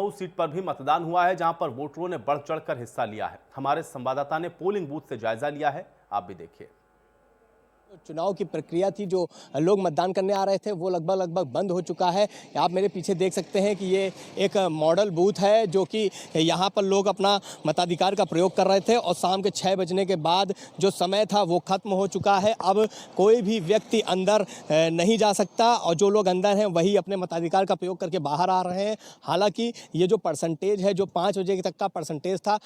उस सीट पर भी मतदान हुआ है जहां पर वोटरों ने बढ़ चढ़कर हिस्सा लिया है। हमारे संवाददाता ने पोलिंग बूथ से जायजा लिया है, आप भी देखिए। चुनाव की प्रक्रिया थी, जो लोग मतदान करने आ रहे थे वो लगभग बंद हो चुका है। आप मेरे पीछे देख सकते हैं कि ये एक मॉडल बूथ है, जो कि यहाँ पर लोग अपना मताधिकार का प्रयोग कर रहे थे और शाम के 6 बजने के बाद जो समय था वो खत्म हो चुका है। अब कोई भी व्यक्ति अंदर नहीं जा सकता और जो लोग अंदर हैं वही अपने मताधिकार का प्रयोग करके बाहर आ रहे हैं। हालांकि ये जो परसेंटेज है, जो 5 बजे तक का परसेंटेज था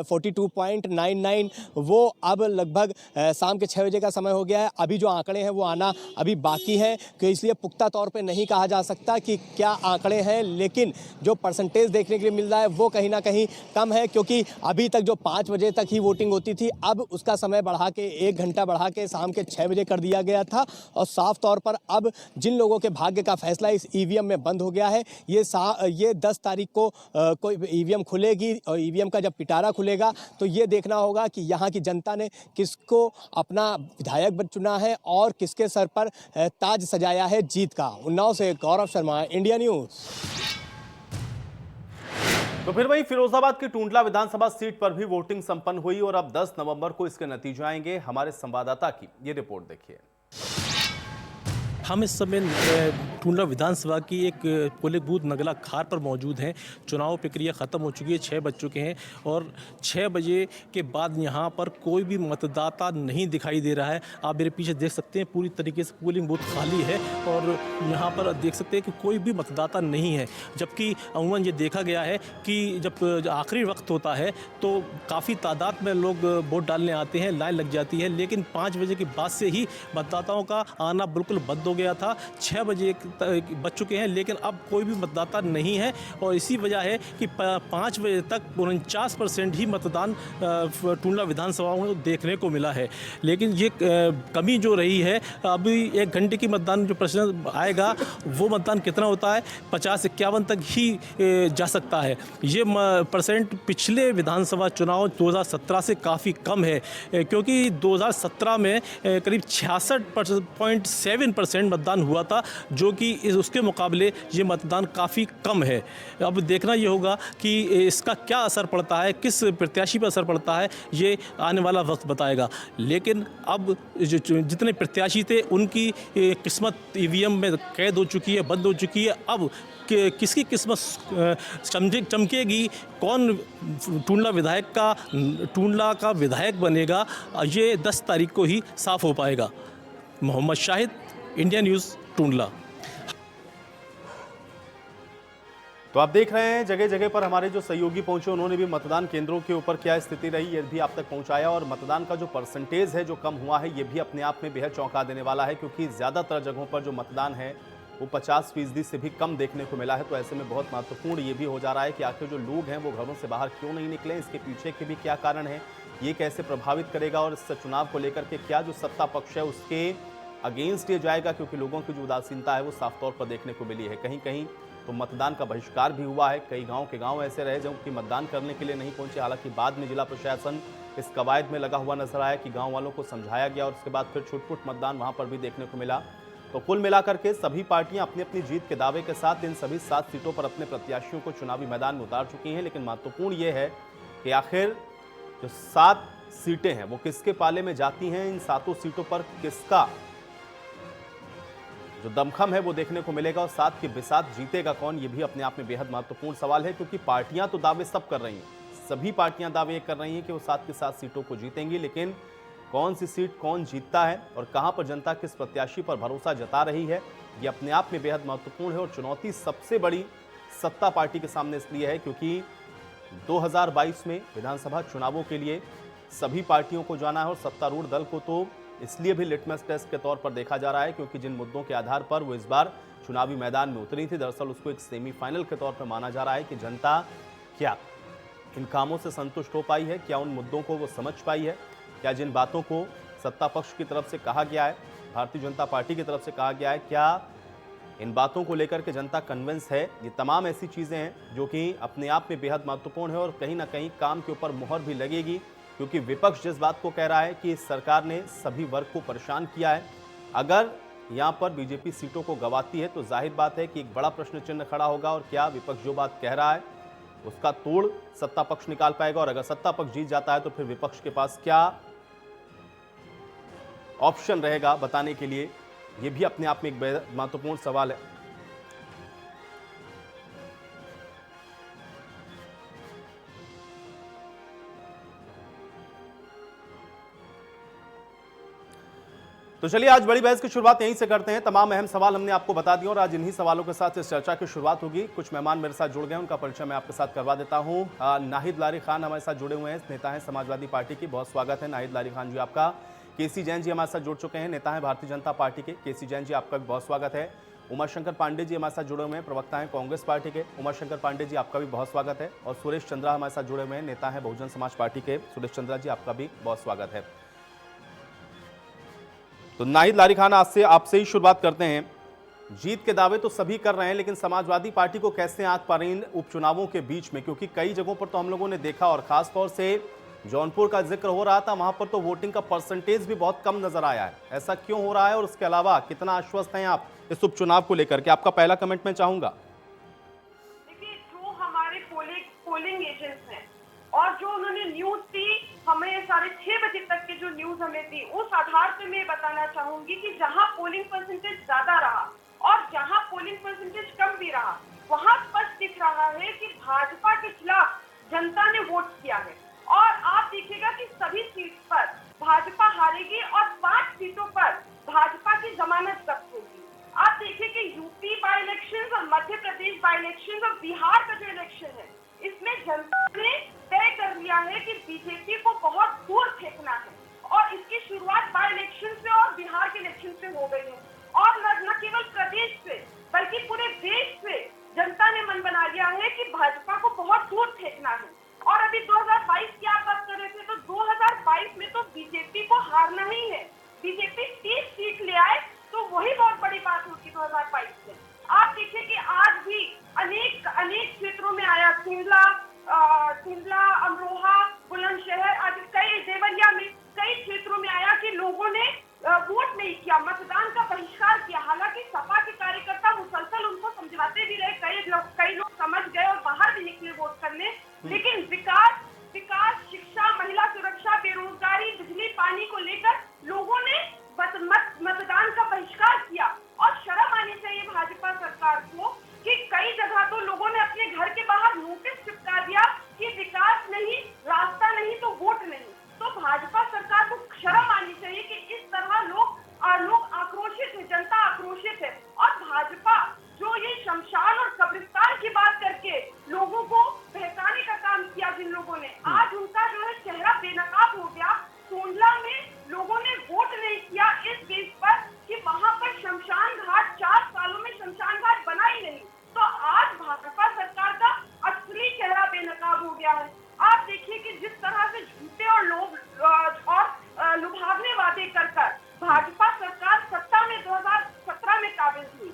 42.99, वो अब लगभग शाम के 6 बजे का समय हो गया है। अभी जो आंकड़े हैं वो आना अभी बाकी है, कि इसलिए पुख्ता तौर पे नहीं कहा जा सकता कि क्या आंकड़े हैं, लेकिन जो परसेंटेज देखने के लिए मिल रहा है वो कहीं ना कहीं कम है, क्योंकि अभी तक जो 5 बजे तक ही वोटिंग होती थी, अब उसका समय बढ़ा के 1 घंटा बढ़ा के शाम के 6 बजे कर दिया गया था। और साफ तौर पर अब जिन लोगों के भाग्य का फैसला इस ईवीएम में बंद हो गया है, ये 10 तारीख को कोई ईवीएम खुलेगी और ईवीएम का जब पिटारा खुलेगा तो ये देखना होगा कि यहाँ की जनता ने किसको अपना विधायक चुना है और किसके सर पर ताज सजाया है जीत का। उन्नाव से गौरव शर्मा, इंडिया न्यूज। तो फिर वही फिरोजाबाद की टुंडला विधानसभा सीट पर भी वोटिंग संपन्न हुई और अब 10 नवंबर को इसके नतीजे आएंगे। हमारे संवाददाता की ये रिपोर्ट देखिए। हम इस समय टुंडला विधानसभा की एक पोलिंग बूथ नगला खार पर मौजूद हैं। चुनाव प्रक्रिया ख़त्म हो चुकी है, 6 बज चुके हैं और 6 बजे के बाद यहाँ पर कोई भी मतदाता नहीं दिखाई दे रहा है। आप मेरे पीछे देख सकते हैं, पूरी तरीके से पोलिंग बूथ खाली है और यहाँ पर देख सकते हैं कि कोई भी मतदाता नहीं है। जबकि अमूमन ये देखा गया है कि जब आखिरी वक्त होता है तो काफ़ी तादाद में लोग वोट डालने आते हैं, लाइन लग जाती है, लेकिन 5 बजे के बाद से ही मतदाताओं का आना बिल्कुल बंद हो गया था। 6 बजे बज चुके हैं लेकिन अब कोई भी मतदाता नहीं है और इसी वजह है कि 5 बजे तक 49% ही मतदान टुंडला विधानसभा में देखने को मिला है। लेकिन ये कमी जो रही है, अभी 1 घंटे की मतदान जो प्रश्न आएगा वो मतदान कितना होता है, 50-51 तक ही जा सकता है। ये परसेंट पिछले विधानसभा चुनाव 2017 से काफ़ी कम है, क्योंकि 2017 में करीब 66.7% मतदान हुआ था, जो कि उसके मुकाबले ये मतदान काफ़ी कम है। अब देखना ये होगा कि इसका क्या असर पड़ता है, किस प्रत्याशी पर असर पड़ता है, ये आने वाला वक्त बताएगा। लेकिन अब जितने प्रत्याशी थे उनकी किस्मत ईवीएम में कैद हो चुकी है, बंद हो चुकी है। अब किसकी किस्मत चमकेगी, कौन टुंडला का विधायक बनेगा, ये 10 तारीख को ही साफ हो पाएगा। Mohammad Shahid, India News, Tundla. तो आप देख रहे हैं जगह जगह पर हमारे जो सहयोगी पहुंचे, उन्होंने भी मतदान केंद्रों के ऊपर क्या स्थिति रही ये भी आप तक पहुंचाया और मतदान का जो परसेंटेज है जो कम हुआ है ये भी अपने आप में बेहद चौंका देने वाला है, क्योंकि ज़्यादातर जगहों पर जो मतदान है वो 50% से भी कम देखने को मिला है। तो ऐसे में बहुत महत्वपूर्ण ये भी हो जा रहा है कि आखिर जो लोग हैं वो घरों से बाहर क्यों नहीं निकले, इसके पीछे के भी क्या कारण है, ये कैसे प्रभावित करेगा और इस चुनाव को लेकर के क्या जो सत्ता पक्ष है उसके अगेंस्ट ये जाएगा, क्योंकि लोगों की जो उदासीनता है वो साफ तौर पर देखने को मिली है। कहीं कहीं तो मतदान का बहिष्कार भी हुआ है, कई गांव के गांव ऐसे रहे जो कि मतदान करने के लिए नहीं पहुंचे। हालांकि बाद में जिला प्रशासन इस कवायद में लगा हुआ नजर आया कि गांव वालों को समझाया गया और उसके बाद फिर छुटपुट मतदान वहां पर भी देखने को मिला। तो कुल मिलाकर के सभी पार्टियां अपनी अपनी जीत के दावे के साथ इन सभी 7 सीटों पर अपने प्रत्याशियों को चुनावी मैदान में उतार चुकी हैं। लेकिन महत्वपूर्ण ये है कि आखिर जो 7 सीटें हैं वो किसके पाले में जाती हैं, इन 7 सीटों पर किसका जो दमखम है वो देखने को मिलेगा और 7 के बिसात जीतेगा कौन, ये भी अपने आप में बेहद महत्वपूर्ण सवाल है। क्योंकि पार्टियां तो दावे सब कर रही हैं, सभी पार्टियां दावे कर रही हैं कि वो 7 के 7 सीटों को जीतेंगी, लेकिन कौन सी सीट कौन जीतता है और कहां पर जनता किस प्रत्याशी पर भरोसा जता रही है, ये अपने आप में बेहद महत्वपूर्ण है। और चुनौती सबसे बड़ी सत्ता पार्टी के सामने इसलिए है क्योंकि 2022 में विधानसभा चुनावों के लिए सभी पार्टियों को जाना है और सत्तारूढ़ दल को तो इसलिए भी लिटमस टेस्ट के तौर पर देखा जा रहा है क्योंकि जिन मुद्दों के आधार पर वो इस बार चुनावी मैदान में उतरी थी, दरअसल उसको एक सेमीफाइनल के तौर पर माना जा रहा है कि जनता क्या इन कामों से संतुष्ट हो पाई है, क्या उन मुद्दों को वो समझ पाई है, क्या जिन बातों को सत्ता पक्ष की तरफ से कहा गया है, भारतीय जनता पार्टी की तरफ से कहा गया है, क्या इन बातों को लेकर के जनता कन्विंस है। ये तमाम ऐसी चीज़ें हैं जो कि अपने आप में बेहद महत्वपूर्ण है और कहीं ना कहीं काम के ऊपर मुहर भी लगेगी, क्योंकि विपक्ष जिस बात को कह रहा है कि इस सरकार ने सभी वर्ग को परेशान किया है, अगर यहाँ पर बीजेपी सीटों को गंवाती है तो जाहिर बात है कि एक बड़ा प्रश्न चिन्ह खड़ा होगा। और क्या विपक्ष जो बात कह रहा है उसका तोड़ सत्ता पक्ष निकाल पाएगा, और अगर सत्ता पक्ष जीत जाता है तो फिर विपक्ष के पास क्या ऑप्शन रहेगा बताने के लिए, यह भी अपने आप में एक बेहद महत्वपूर्ण सवाल है। तो चलिए आज बड़ी बहस की शुरुआत यहीं से करते हैं। तमाम अहम सवाल हमने आपको बता दिए और आज इन्हीं सवालों के साथ इस चर्चा की शुरुआत होगी। कुछ मेहमान मेरे साथ जुड़ गए, उनका परिचय मैं आपके साथ करवा देता हूं। नाहिद लारी खान हमारे साथ जुड़े हुए हैं, नेता हैं समाजवादी पार्टी की। बहुत स्वागत है नाहिद लारी खान जी आपका। केसी जैन जी हमारे साथ जुड़ चुके हैं, नेता हैं भारतीय जनता पार्टी के। केसी जैन जी आपका भी बहुत स्वागत है। उमाशंकर पांडे जी हमारे साथ जुड़े हुए हैं, प्रवक्ता हैं कांग्रेस पार्टी के। उमाशंकर पांडे जी आपका भी बहुत स्वागत है। और सुरेश चंद्रा हमारे साथ जुड़े हुए हैं, नेता हैं बहुजन समाज पार्टी के। सुरेश चंद्रा जी आपका भी बहुत स्वागत है। तो नाहिद लारी खान आज से आपसे ही शुरुआत करते हैं। जीत के दावे तो सभी कर रहे हैं, लेकिन समाजवादी पार्टी को कैसे आंक पा रही इन उपचुनावों के बीच में, क्योंकि कई जगहों पर तो हम लोगों ने देखा और खासतौर से जौनपुर का जिक्र हो रहा था, वहां पर तो वोटिंग का परसेंटेज भी बहुत कम नजर आया है। ऐसा क्यों हो रहा है और उसके अलावा कितना आश्वस्त हैं आप इस उपचुनाव को लेकर के? आपका पहला कमेंट मैं चाहूंगा। देखिए, जो हमारे पोलिंग एजेंट्स हैं और जो उन्होंने न्यूज दी हमें 6:30 बजे तक की जो न्यूज हमें दी, उस आधार पे मैं बताना चाहूंगी कि जहां पोलिंग परसेंटेज ज्यादा रहा और जहां पोलिंग परसेंटेज कम भी रहा, वहां स्पष्ट दिख रहा है कि भाजपा के खिलाफ जनता ने वोट किया है। और आप देखिएगा कि सभी सीट पर भाजपा हारेगी और 5 सीटों पर भाजपा की जमानत जब्त होगी। आप देखिए कि यूपी बाई इलेक्शन और मध्य प्रदेश बाई इलेक्शन और बिहार का जो इलेक्शन है, इसमें जनता ने तय कर लिया है कि बीजेपी को बहुत दूर फेंकना है। और इसकी शुरुआत बाई इलेक्शन से और बिहार के इलेक्शन से हो गई है। और न केवल प्रदेश से बल्कि पूरे देश से जनता ने मन बना लिया है कि भाजपा को बहुत दूर फेंकना है। और अभी 2022 की आप बात कर रहे थे, तो 2022 में तो बीजेपी को हारना ही है। बीजेपी 30 सीट ले आए तो वही बहुत बड़ी बात होगी 2022 में। आप देखिए कि आज भी अनेक क्षेत्रों में आया, सिंधला, अमरोहा, बुलंदशहर, आज कई देवरिया में कई क्षेत्रों में आया कि लोगों ने वोट नहीं किया, मतदान का बहिष्कार किया। हालांकि सपा के कार्यकर्ता मुसलसल उनको समझाते भी रहे, कई लोग समझ गए और बाहर भी निकले वोट करने। लेकिन विकास, शिक्षा, महिला सुरक्षा, बेरोजगारी, बिजली, पानी को लेकर लोगों ने मतदान का बहिष्कार किया। और शर्म आनी चाहिए भाजपा सरकार को कि कई जगह तो लोगों ने अपने घर के बाहर नोटिस चिपका दिया कि विकास नहीं, रास्ता नहीं तो वोट नहीं। तो भाजपा सरकार को शर्म आनी चाहिए कि इस तरह लोग आक्रोशित है, जनता आक्रोशित है। और भाजपा जो ये शमशान और कब्रिस्तान की बात करके लोगों को बहकाने का काम किया, जिन लोगों ने, आज उनका जो है चेहरा बेनकाब हो गया। सोंडला में लोगों ने वोट नहीं किया इस बेस पर कि वहां पर शमशान घाट 4 सालों में शमशान घाट बना ही नहीं। तो आज भाजपा सरकार का असली चेहरा बेनकाब हो गया है। आप देखिए कि जिस तरह से झूठे और लुभावने वादे कर भाजपा सरकार सत्ता में 2017 में काबिज हुई।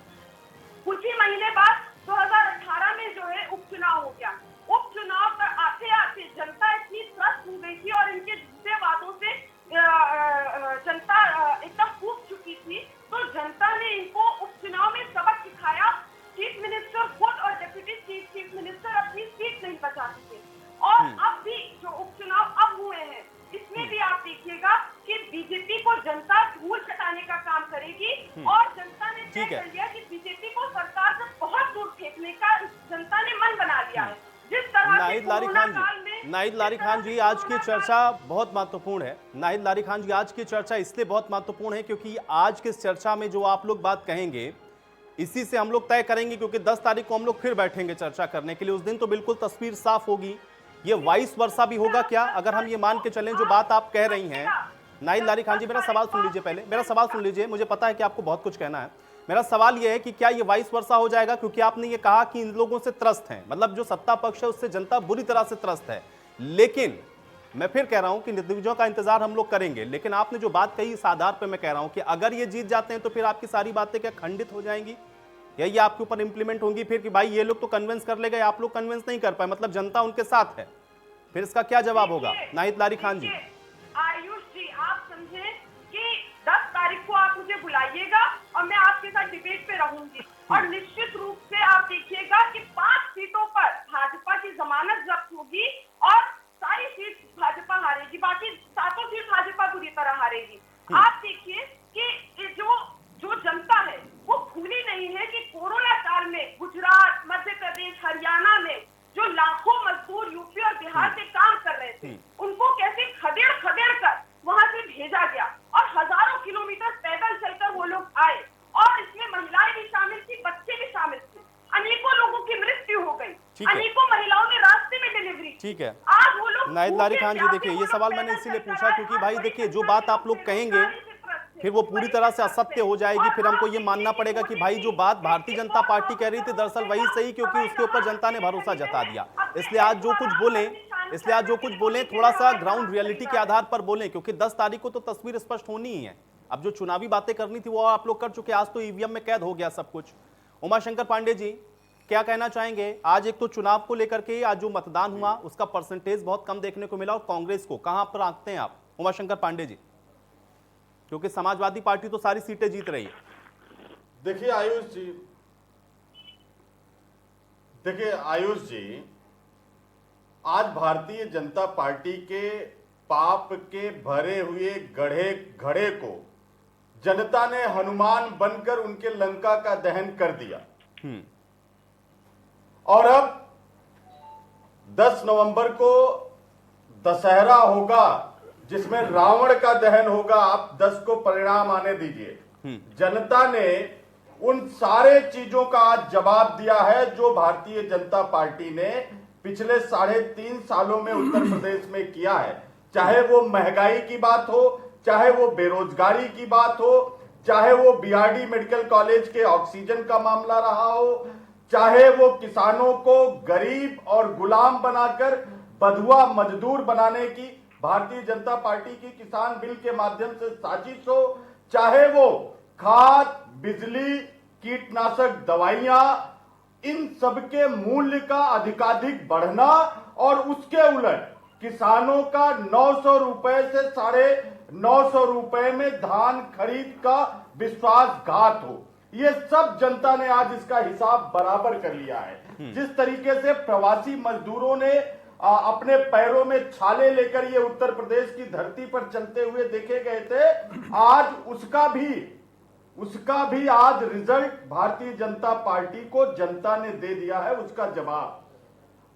कुछ ही महीने बाद 2018 में जो है उपचुनाव हो गया। उपचुनाव पर आते आते जनता इतनी त्रस्त हो गई थी और इनके झूठे वादों से जनता एकदम ऊब चुकी थी। तो जनता ने इनको उपचुनाव में सबक सिखाया। चीफ मिनिस्टर खुद और डिप्टी चीफ मिनिस्टर अपनी सीट नहीं बचा सके। और अब भी जो उपचुनाव अब हुए हैं, इसमें भी आप देखिएगा कि बीजेपी को जनता धूल चटाने का काम करेगी। और जनता ने तय कर लिया कि बीजेपी को सरकार से बहुत दूर फेंकने का जनता ने मन बना लिया है। जिस तरह नाहिद लारी खान जी आज की चर्चा बहुत महत्वपूर्ण है। नाहिद लारी खान जी आज की चर्चा इसलिए बहुत महत्वपूर्ण है क्योंकि आज की चर्चा में जो आप लोग बात कहेंगे, इसी से हम लोग तय करेंगे, क्योंकि 10 तारीख को हम लोग फिर बैठेंगे चर्चा करने के लिए। उस दिन तो बिल्कुल तस्वीर साफ होगी। ये वाइस वर्सा भी होगा क्या, अगर हम ये मान के चलें जो बात आप कह रही हैं? नाहिद लारी खान जी, मेरा सवाल सुन लीजिए, पहले मेरा सवाल सुन लीजिए। मुझे पता है कि आपको बहुत कुछ कहना है। मेरा सवाल यह है कि क्या ये वाइस वर्सा हो जाएगा, क्योंकि आपने ये कहा कि इन लोगों से त्रस्त हैं, मतलब जो सत्ता पक्ष है उससे जनता बुरी तरह से त्रस्त है। लेकिन मैं फिर कह रहा हूं कि नतीजों का इंतजार हम लोग करेंगे, लेकिन आपने जो बात कही इस आधार पर मैं कह रहा हूं कि अगर ये जीत जाते हैं तो फिर आपकी सारी बातें क्या खंडित हो जाएंगी, या ये आपके ऊपर इंप्लीमेंट होंगी फिर कि भाई ये लोग तो कन्विंस कर ले गए, आप लोग कन्विंस नहीं कर पाए, मतलब जनता उनके साथ है? फिर इसका क्या जवाब होगा नाहिद लारी खान जी? आयुष जी, आप समझे कि 10 तारीख को आप मुझे बुलाइएगा और मैं आपके साथ डिबेट पे रहूंगी। और निश्चित रूप से आप देखिएगा कि 5 सीटों पर भाजपा की जमानत जमानत जब्त होगी और सारी सीट भाजपा हारेगी, बाकी 7 सीट भाजपा पूरी तरह हारेगी। आप देखिए कि जो जनता है वो भूली नहीं है कि कोरोना काल में गुजरात, मध्य प्रदेश, हरियाणा में जो लाखों मजदूर यूपी और बिहार से काम कर रहे थे, उनको कैसे खदेड़ कर वहां से भेजा गया और हजारों किलोमीटर पैदल चलकर वो लोग आए और इसमें महिलाएं भी शामिल थी, बच्चे भी शामिल थे। अनेकों लोगों की मृत्यु हो गई, अनेकों महिलाओं ने रास्ते में डिलीवरी। ठीक है आज वो लोग नाहिद लारी खान जी, देखिए ये सवाल मैंने इसीलिए पूछा क्योंकि भाई देखिए जो बात आप लोग कहेंगे फिर वो पूरी तरह से असत्य हो जाएगी, फिर हमको ये मानना पड़ेगा कि भाई जो बात भारतीय जनता पार्टी कह रही थी दरअसल वही सही, क्योंकि उसके ऊपर जनता ने भरोसा जता दिया। इसलिए आज जो कुछ बोलें थोड़ा सा ग्राउंड रियलिटी के आधार पर बोलें, क्योंकि 10 तारीख को तो तस्वीर स्पष्ट होनी ही है। अब जो चुनावी बातें करनी थी वो आप लोग कर चुके, आज तो ईवीएम में कैद हो गया सब कुछ। उमाशंकर पांडे जी क्या कहना चाहेंगे? आज एक तो चुनाव को लेकर के आज जो मतदान हुआ उसका परसेंटेज बहुत कम देखने को मिला और कांग्रेस को कहां पर आंकते हैं आप उमाशंकर पांडे जी, क्योंकि समाजवादी पार्टी तो सारी सीटें जीत रही है। देखिए आयुष जी, आज भारतीय जनता पार्टी के पाप के भरे हुए घड़े को जनता ने हनुमान बनकर उनके लंका का दहन कर दिया। और अब 10 नवंबर को दशहरा होगा जिसमें रावण का दहन होगा। आप 10 को परिणाम आने दीजिए। जनता ने उन सारे चीजों का आज जवाब दिया है जो भारतीय जनता पार्टी ने पिछले 3.5 सालों में उत्तर प्रदेश में किया है। चाहे वो महंगाई की बात हो, चाहे वो बेरोजगारी की बात हो, चाहे वो बीआरडी मेडिकल कॉलेज के ऑक्सीजन का मामला रहा हो, चाहे वो किसानों को गरीब और गुलाम बनाकर बंधुआ मजदूर बनाने की भारतीय जनता पार्टी की किसान बिल के माध्यम से साजिश हो, चाहे वो खाद, बिजली, कीटनाशक दवाइयां, इन सबके मूल्य का अधिकाधिक बढ़ना और उसके उलट किसानों का 900 रुपए से 950 रुपए में धान खरीद का विश्वासघात हो, ये सब जनता ने आज इसका हिसाब बराबर कर लिया है। जिस तरीके से प्रवासी मजदूरों ने अपने पैरों में छाले लेकर ये उत्तर प्रदेश की धरती पर चलते हुए देखे गए थे, आज उसका भी आज रिजल्ट भारतीय जनता पार्टी को जनता ने दे दिया है, उसका जवाब।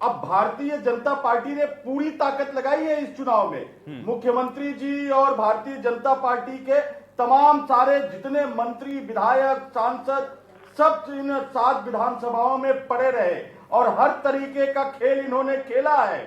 अब भारतीय जनता पार्टी ने पूरी ताकत लगाई है इस चुनाव में। मुख्यमंत्री जी और भारतीय जनता पार्टी के तमाम सारे जितने मंत्री, विधायक, सांसद सब इन 7 विधानसभाओं में पड़े रहे और हर तरीके का खेल इन्होंने खेला है।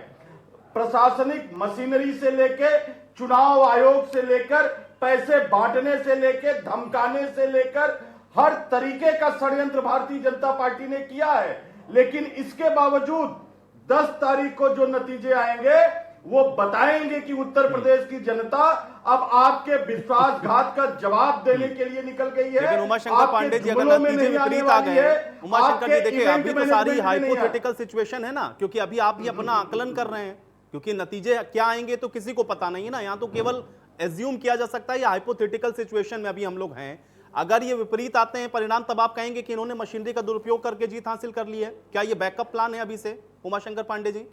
प्रशासनिक मशीनरी से लेकर, चुनाव आयोग से लेकर, पैसे बांटने से लेकर, धमकाने से लेकर हर तरीके का षड्यंत्र भारतीय जनता पार्टी ने किया है। लेकिन इसके बावजूद 10 तारीख को जो नतीजे आएंगे वो बताएंगे कि उत्तर प्रदेश की जनता अब आपके विश्वासघात का जवाब देने के लिए निकल गई है। लेकिन उमाशंकर पांडे जी, अगर नतीजे विपरीत आ गए, उमाशंकर जी देखिए अभी तो सारी हाइपोथेटिकल सिचुएशन है ना, क्योंकि अभी आप भी अपना आकलन कर रहे हैं, क्योंकि नतीजे क्या आएंगे तो किसी को पता नहीं है ना, यहाँ तो केवल एज्यूम किया जा सकता है। ये हाइपोथेटिकल सिचुएशन में अभी हम लोग हैं। अगर ये विपरीत आते हैं परिणाम, तब आप कहेंगे कि इन्होंने मशीनरी का दुरुपयोग करके जीत हासिल कर ली है। क्या ये बैकअप प्लान है अभी से उमाशंकर पांडे जी?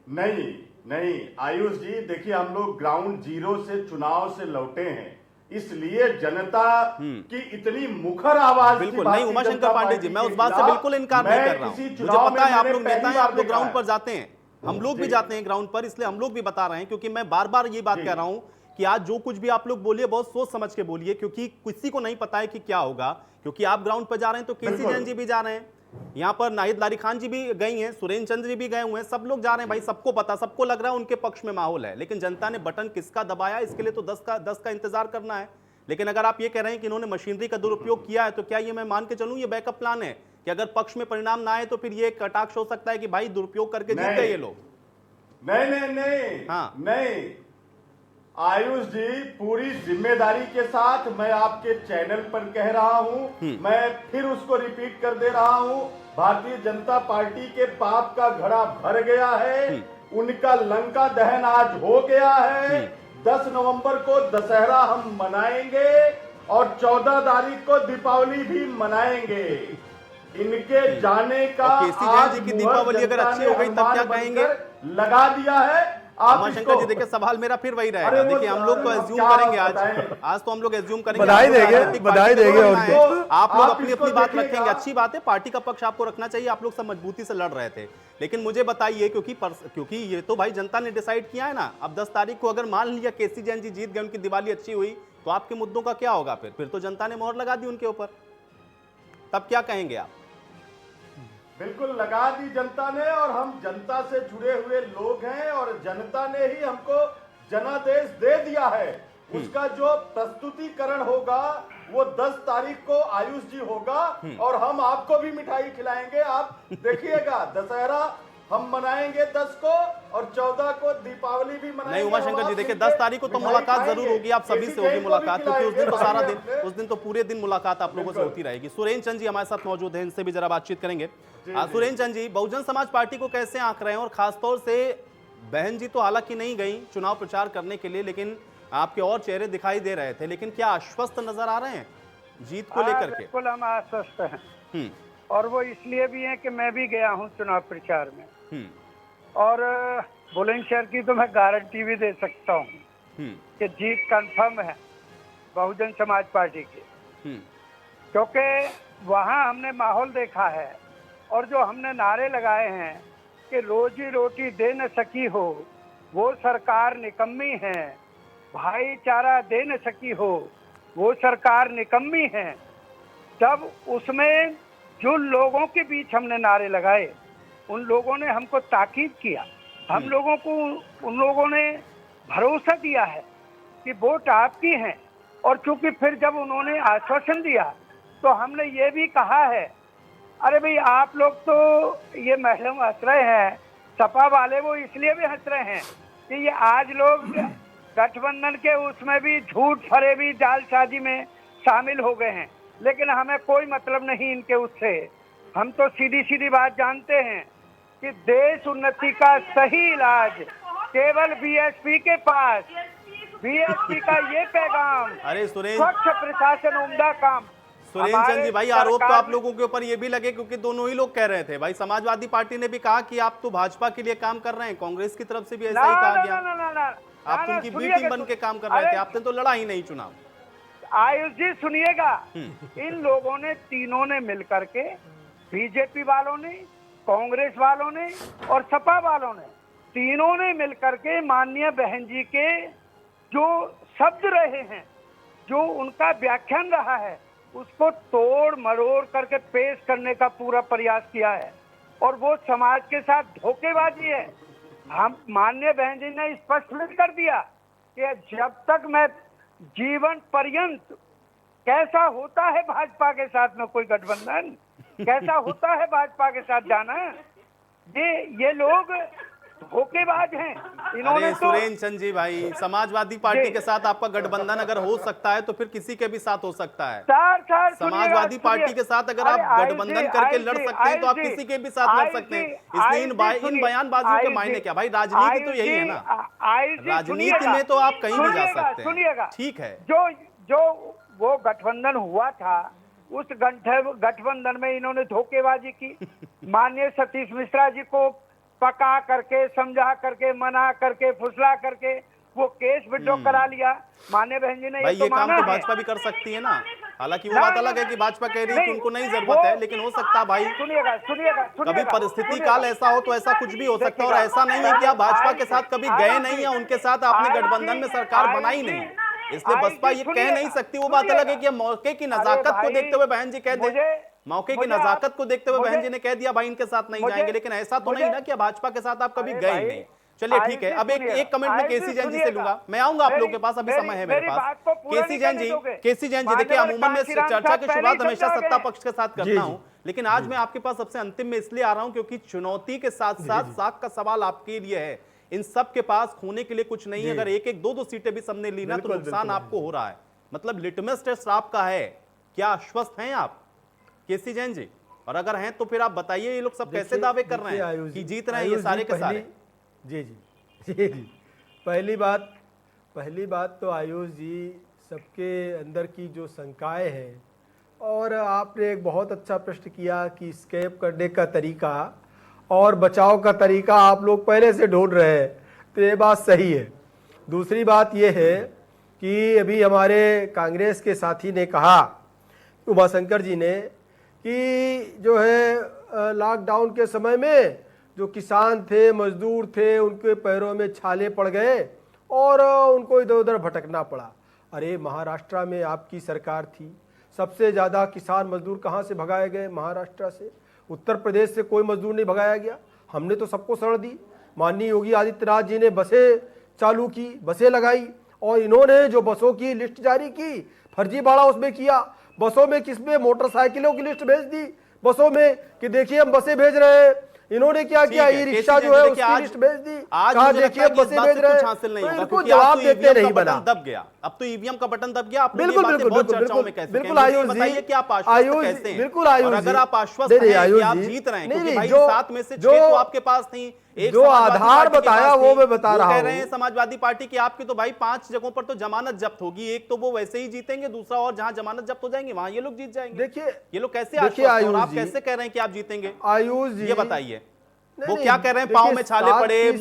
नहीं आयुष जी, देखिए हम लोग ग्राउंड जीरो से चुनाव से लौटे हैं, इसलिए जनता की इतनी मुखर आवाज बिल्कुल नहीं उमाशंकर पांडे जी, मैं उस बात से बिल्कुल इनकार नहीं कर रहा हूं। मुझे पता है आप लोग नेता हैं, आप लोग ग्राउंड पर जाते हैं, हम लोग भी जाते हैं ग्राउंड पर, इसलिए हम लोग भी बता रहे हैं। क्योंकि मैं बार बार ये बात कह रहा हूं कि आज जो कुछ भी आप लोग बोलिए बहुत सोच समझ के बोलिए, क्योंकि किसी को नहीं पता है कि क्या होगा। क्योंकि आप ग्राउंड पर जा रहे हैं तो केसी जैन जी भी जा रहे हैं, यहाँ पर नाहिद लारी खान जी भी गई हैं, सुरेंद्र चंद्र जी भी गए हुए हैं, सब लोग जा रहे हैं भाई। सबको पता, सबको लग रहा है उनके पक्ष में माहौल है, लेकिन जनता ने बटन किसका दबाया इसके लिए तो 10 का इंतजार करना है। लेकिन अगर आप ये कह रहे हैं कि इन्होंने मशीनरी का दुरुपयोग किया है, तो क्या ये मैं मान के चलूं ये बैकअप प्लान है कि अगर पक्ष में परिणाम ना आए तो फिर ये कटाक्ष हो सकता है कि भाई दुरुपयोग करके जीत गए ये लोग? नहीं आयुष जी, पूरी जिम्मेदारी के साथ मैं आपके चैनल पर कह रहा हूं, मैं फिर उसको रिपीट कर दे रहा हूं, भारतीय जनता पार्टी के पाप का घड़ा भर गया है, उनका लंका दहन आज हो गया है। 10 नवंबर को दशहरा हम मनाएंगे और 14 तारीख को दीपावली भी मनाएंगे। इनके जाने का और केसी जैन जी आज की मुहर दीपावली अगर जनता अच्छी ने हो गई तब क्या अनुमान कहेंगे? बनकर लगा दिया है। आप उमाशंकर जी देखिए, सवाल मेरा फिर वही रहेगा। अरे वो देखिए हम लोग तो अब एज्यूम क्या करेंगे बताएं? आज तो हम लोग एज्यूम करेंगे। बधाई आप लोग देंगे, राजनीतिक बधाई पार्टी के देंगे लोग उनको। हैं। आप लोग आप अपनी इसको अपनी बात देखिएगा। रखेंगे, अच्छी बात है, पार्टी का पक्ष आपको रखना चाहिए। आप लोग सब मजबूती से लड़ रहे थे, लेकिन मुझे बताइए, क्योंकि ये तो भाई जनता ने डिसाइड किया है ना। अब 10 तारीख को अगर मान लिया केसी जैन जी जीत गए, उनकी दिवाली अच्छी हुई, तो आपके मुद्दों का क्या होगा? फिर तो जनता ने मोहर लगा दी उनके ऊपर, तब क्या कहेंगे आप? बिल्कुल लगा दी जनता ने, और हम जनता से जुड़े हुए लोग हैं, और जनता ने ही हमको जनादेश दे दिया है। उसका जो प्रस्तुतिकरण होगा वो 10 तारीख को आयुष जी होगा, और हम आपको भी मिठाई खिलाएंगे। आप देखिएगा, दशहरा हम मनाएंगे 10 को, और 14 को दीपावली भी मनाएंगे। नहीं उमाशंकर जी, देखिए हम 10 तारीख को तो मिठाई मुलाकात खाएंगे। जरूर होगी, आप सभी केसी से होगी जैन को भी मुलाकात, क्योंकि उस दिन तो सारा खिलाएंगे, दिन, उस दिन तो पूरे दिन मुलाकात आप लोगों से बिल्कुल। होती रहेगी। सुरेंद्र चंद जी हमारे साथ मौजूद हैं, इनसे भी जरा बातचीत करेंगे। सुरेंद्र चंद जी, बहुजन समाज पार्टी को कैसे आंक रहे हैं? और खासतौर से बहन जी तो हालांकि नहीं गई चुनाव प्रचार करने के लिए, लेकिन आपके और चेहरे दिखाई दे रहे थे, लेकिन क्या आश्वस्त नजर आ रहे हैं जीत को लेकर के? बिल्कुल हम आश्वस्त हैं, और वो इसलिए भी है कि मैं भी गया हूँ चुनाव प्रचार में, और बुलंदशहर की तो मैं गारंटी भी दे सकता हूँ कि जीत कंफर्म है बहुजन समाज पार्टी की, क्योंकि वहाँ हमने माहौल देखा है, और जो हमने नारे लगाए हैं कि रोजी रोटी दे न सकी हो वो सरकार निकम्मी है, भाईचारा दे न सकी हो वो सरकार निकम्मी है, जब उसमें जो लोगों के बीच हमने नारे लगाए, उन लोगों ने हमको ताकीद किया, हम लोगों को उन लोगों ने भरोसा दिया है कि वोट आपकी है। और चूंकि फिर जब उन्होंने आश्वासन दिया तो हमने ये भी कहा है, अरे भाई आप लोग तो ये महिला हंस रहे हैं, सपा वाले वो इसलिए भी हंस रहे हैं कि ये आज लोग गठबंधन के उसमें भी झूठ फरेबी जालसाजी में शामिल हो गए हैं, लेकिन हमें कोई मतलब नहीं इनके उससे। हम तो सीधी सीधी बात जानते हैं कि देश उन्नति का सही इलाज केवल बीएसपी के पास, बीएसपी का ये पैगाम, अरे सुरेंद्र स्वच्छ प्रशासन उम्दा काम। सुरेंद्र चंद जी भाई, आरोप तो सरकार आप लोगों के ऊपर ये भी लगे, क्योंकि दोनों ही लोग कह रहे थे भाई, समाजवादी पार्टी ने भी कहा कि आप तो भाजपा के लिए काम कर रहे हैं, कांग्रेस की तरफ से भी ऐसा ही कहा गया। आप तो उनकी बी टीम बन के काम कर रहे थे, आपने तो लड़ा ही नहीं चुनाव। आयुष जी सुनिएगा, इन लोगों ने तीनों ने मिलकर के, बीजेपी वालों ने, कांग्रेस वालों ने और सपा वालों ने, तीनों ने मिलकर के माननीय बहन जी के जो शब्द रहे हैं, जो उनका व्याख्यान रहा है, उसको तोड़ मरोड़ करके पेश करने का पूरा प्रयास किया है, और वो समाज के साथ धोखेबाजी है। हम माननीय बहन जी ने स्पष्ट कर दिया कि जब तक मैं जीवन पर्यंत, कैसा होता है भाजपा के साथ में कोई गठबंधन, कैसा होता है भाजपा के साथ जाना, ये लोग धोखेबाज हैं। इन्होंने अरे सुरेंद्र चंद जी भाई, समाजवादी पार्टी के साथ आपका गठबंधन अगर हो सकता है तो फिर किसी के भी साथ हो सकता है। समाजवादी पार्टी के साथ अगर आप गठबंधन करके लड़ सकते हैं तो आप किसी के भी साथ लड़ सकते हैं। इसलिए इन बयानबाजियों के मायने क्या भाई? राजनीति तो यही है ना, राजनीति में तो आप कहीं भी जा सकते हैं। ठीक है, जो वो गठबंधन हुआ था, उस गठबंधन में इन्होंने धोखेबाजी की। माननीय सतीश मिश्रा जी को पका करके, समझा करके, मना करके, फुसला करके वो केस विड्रॉ करा लिया। माननीय बहन जी ने भाई ये काम तो है। भाजपा भी कर सकती है ना। हालांकि वो बात अलग है कि भाजपा कह रही है कि उनको नहीं जरूरत है, लेकिन हो सकता है भाई सुनिएगा कभी परिस्थिति काल ऐसा हो तो ऐसा कुछ भी हो सकता है। और ऐसा नहीं है कि आप भाजपा के साथ कभी गए नहीं या उनके साथ आपने गठबंधन में सरकार बनाई नहीं, इसलिए बसपा ये कह नहीं सकती। वो बात अलग है कि मौके की नजाकत को देखते हुए बहन जी कह दे, मौके की नजाकत को देखते हुए बहन जी ने कह दिया भाई इनके साथ नहीं जाएंगे, लेकिन ऐसा तो नहीं ना कि भाजपा के साथ आप कभी गए नहीं। चलिए ठीक है, अब एक कमेंट में केसी जैन जी से लूंगा, मैं आऊंगा आप लोगों के पास, अभी समय है मेरे पास। केसी जैन जी देखिए, अमूमन मैं चर्चा की शुरुआत हमेशा सत्ता पक्ष के साथ करता हूं, लेकिन आज मैं आपके पास सबसे अंतिम में इसलिए आ रहा हूं क्योंकि चुनौती के साथ साथ साख का सवाल आपके लिए है। इन सब के पास खोने के लिए कुछ नहीं है, अगर एक एक दो सीटें भी सबने ली ना तो नुकसान आपको हो रहा है। मतलब लिटमस टेस्ट आपका है, क्या आश्वस्त हैं आप केसी जैन जी? और अगर हैं तो फिर आप बताइए ये लोग सब कैसे दावे कर रहे हैं कि जीत रहे हैं ये सारे के सारे? जी पहली बात तो आयुष जी, सबके अंदर की जो शंकाएं हैं और आपने एक बहुत अच्छा प्रश्न किया कि स्कैम करने का तरीका और बचाव का तरीका आप लोग पहले से ढूंढ रहे हैं, तो ये बात सही है। दूसरी बात ये है कि अभी हमारे कांग्रेस के साथी ने कहा, उमाशंकर जी ने, कि जो है लॉकडाउन के समय में जो किसान थे, मजदूर थे, उनके पैरों में छाले पड़ गए और उनको इधर उधर भटकना पड़ा। अरे महाराष्ट्र में आपकी सरकार थी, सबसे ज़्यादा किसान मजदूर कहाँ से भगाए गए? महाराष्ट्र से। उत्तर प्रदेश से कोई मजदूर नहीं भगाया गया, हमने तो सबको सड़ दी। माननीय योगी आदित्यनाथ जी ने बसें चालू की, बसें लगाई, और इन्होंने जो बसों की लिस्ट जारी की, फर्जीवाड़ा उसमें किया। बसों में किसमें मोटरसाइकिलों की लिस्ट भेज दी बसों में कि देखिए हम बसें भेज रहे हैं। इन्होंने क्या किया, ई रिक्शा जो है उसकी लिस्ट भेज दी, कहा देखिए बसें भेज रहे हैं। तो इनको जवाब देते नहीं बना। दब गया, अब तो ईवीएम का बटन दब गया। बिल्कुल बिल्कुल बिल्कुल आयुष जी, बताइए कि आप आश्वस्त कैसे हैं? बिल्कुल आयुष जी, अगर आप आश्वस्त हैं कि आप जीत रहे हैं, क्योंकि भाई 7 में से 6 तो आपके पास थी, जो आधार बताया वो मैं बता रहा हूं। कह रहे हैं समाजवादी पार्टी की आपकी तो भाई 5 जगहों पर तो जमानत जब्त होगी, एक तो वो वैसे ही जीतेंगे, दूसरा और जहां जमानत जब्त हो जाएंगे वहां ये लोग जीत जाएंगे। देखिए ये लोग कैसे आश्वस्त हैं और आप कैसे कह रहे हैं कि आप जीतेंगे? आयुष जी ये बताइए, वो क्या कह रहे हैं? पांव में छाले पड़े,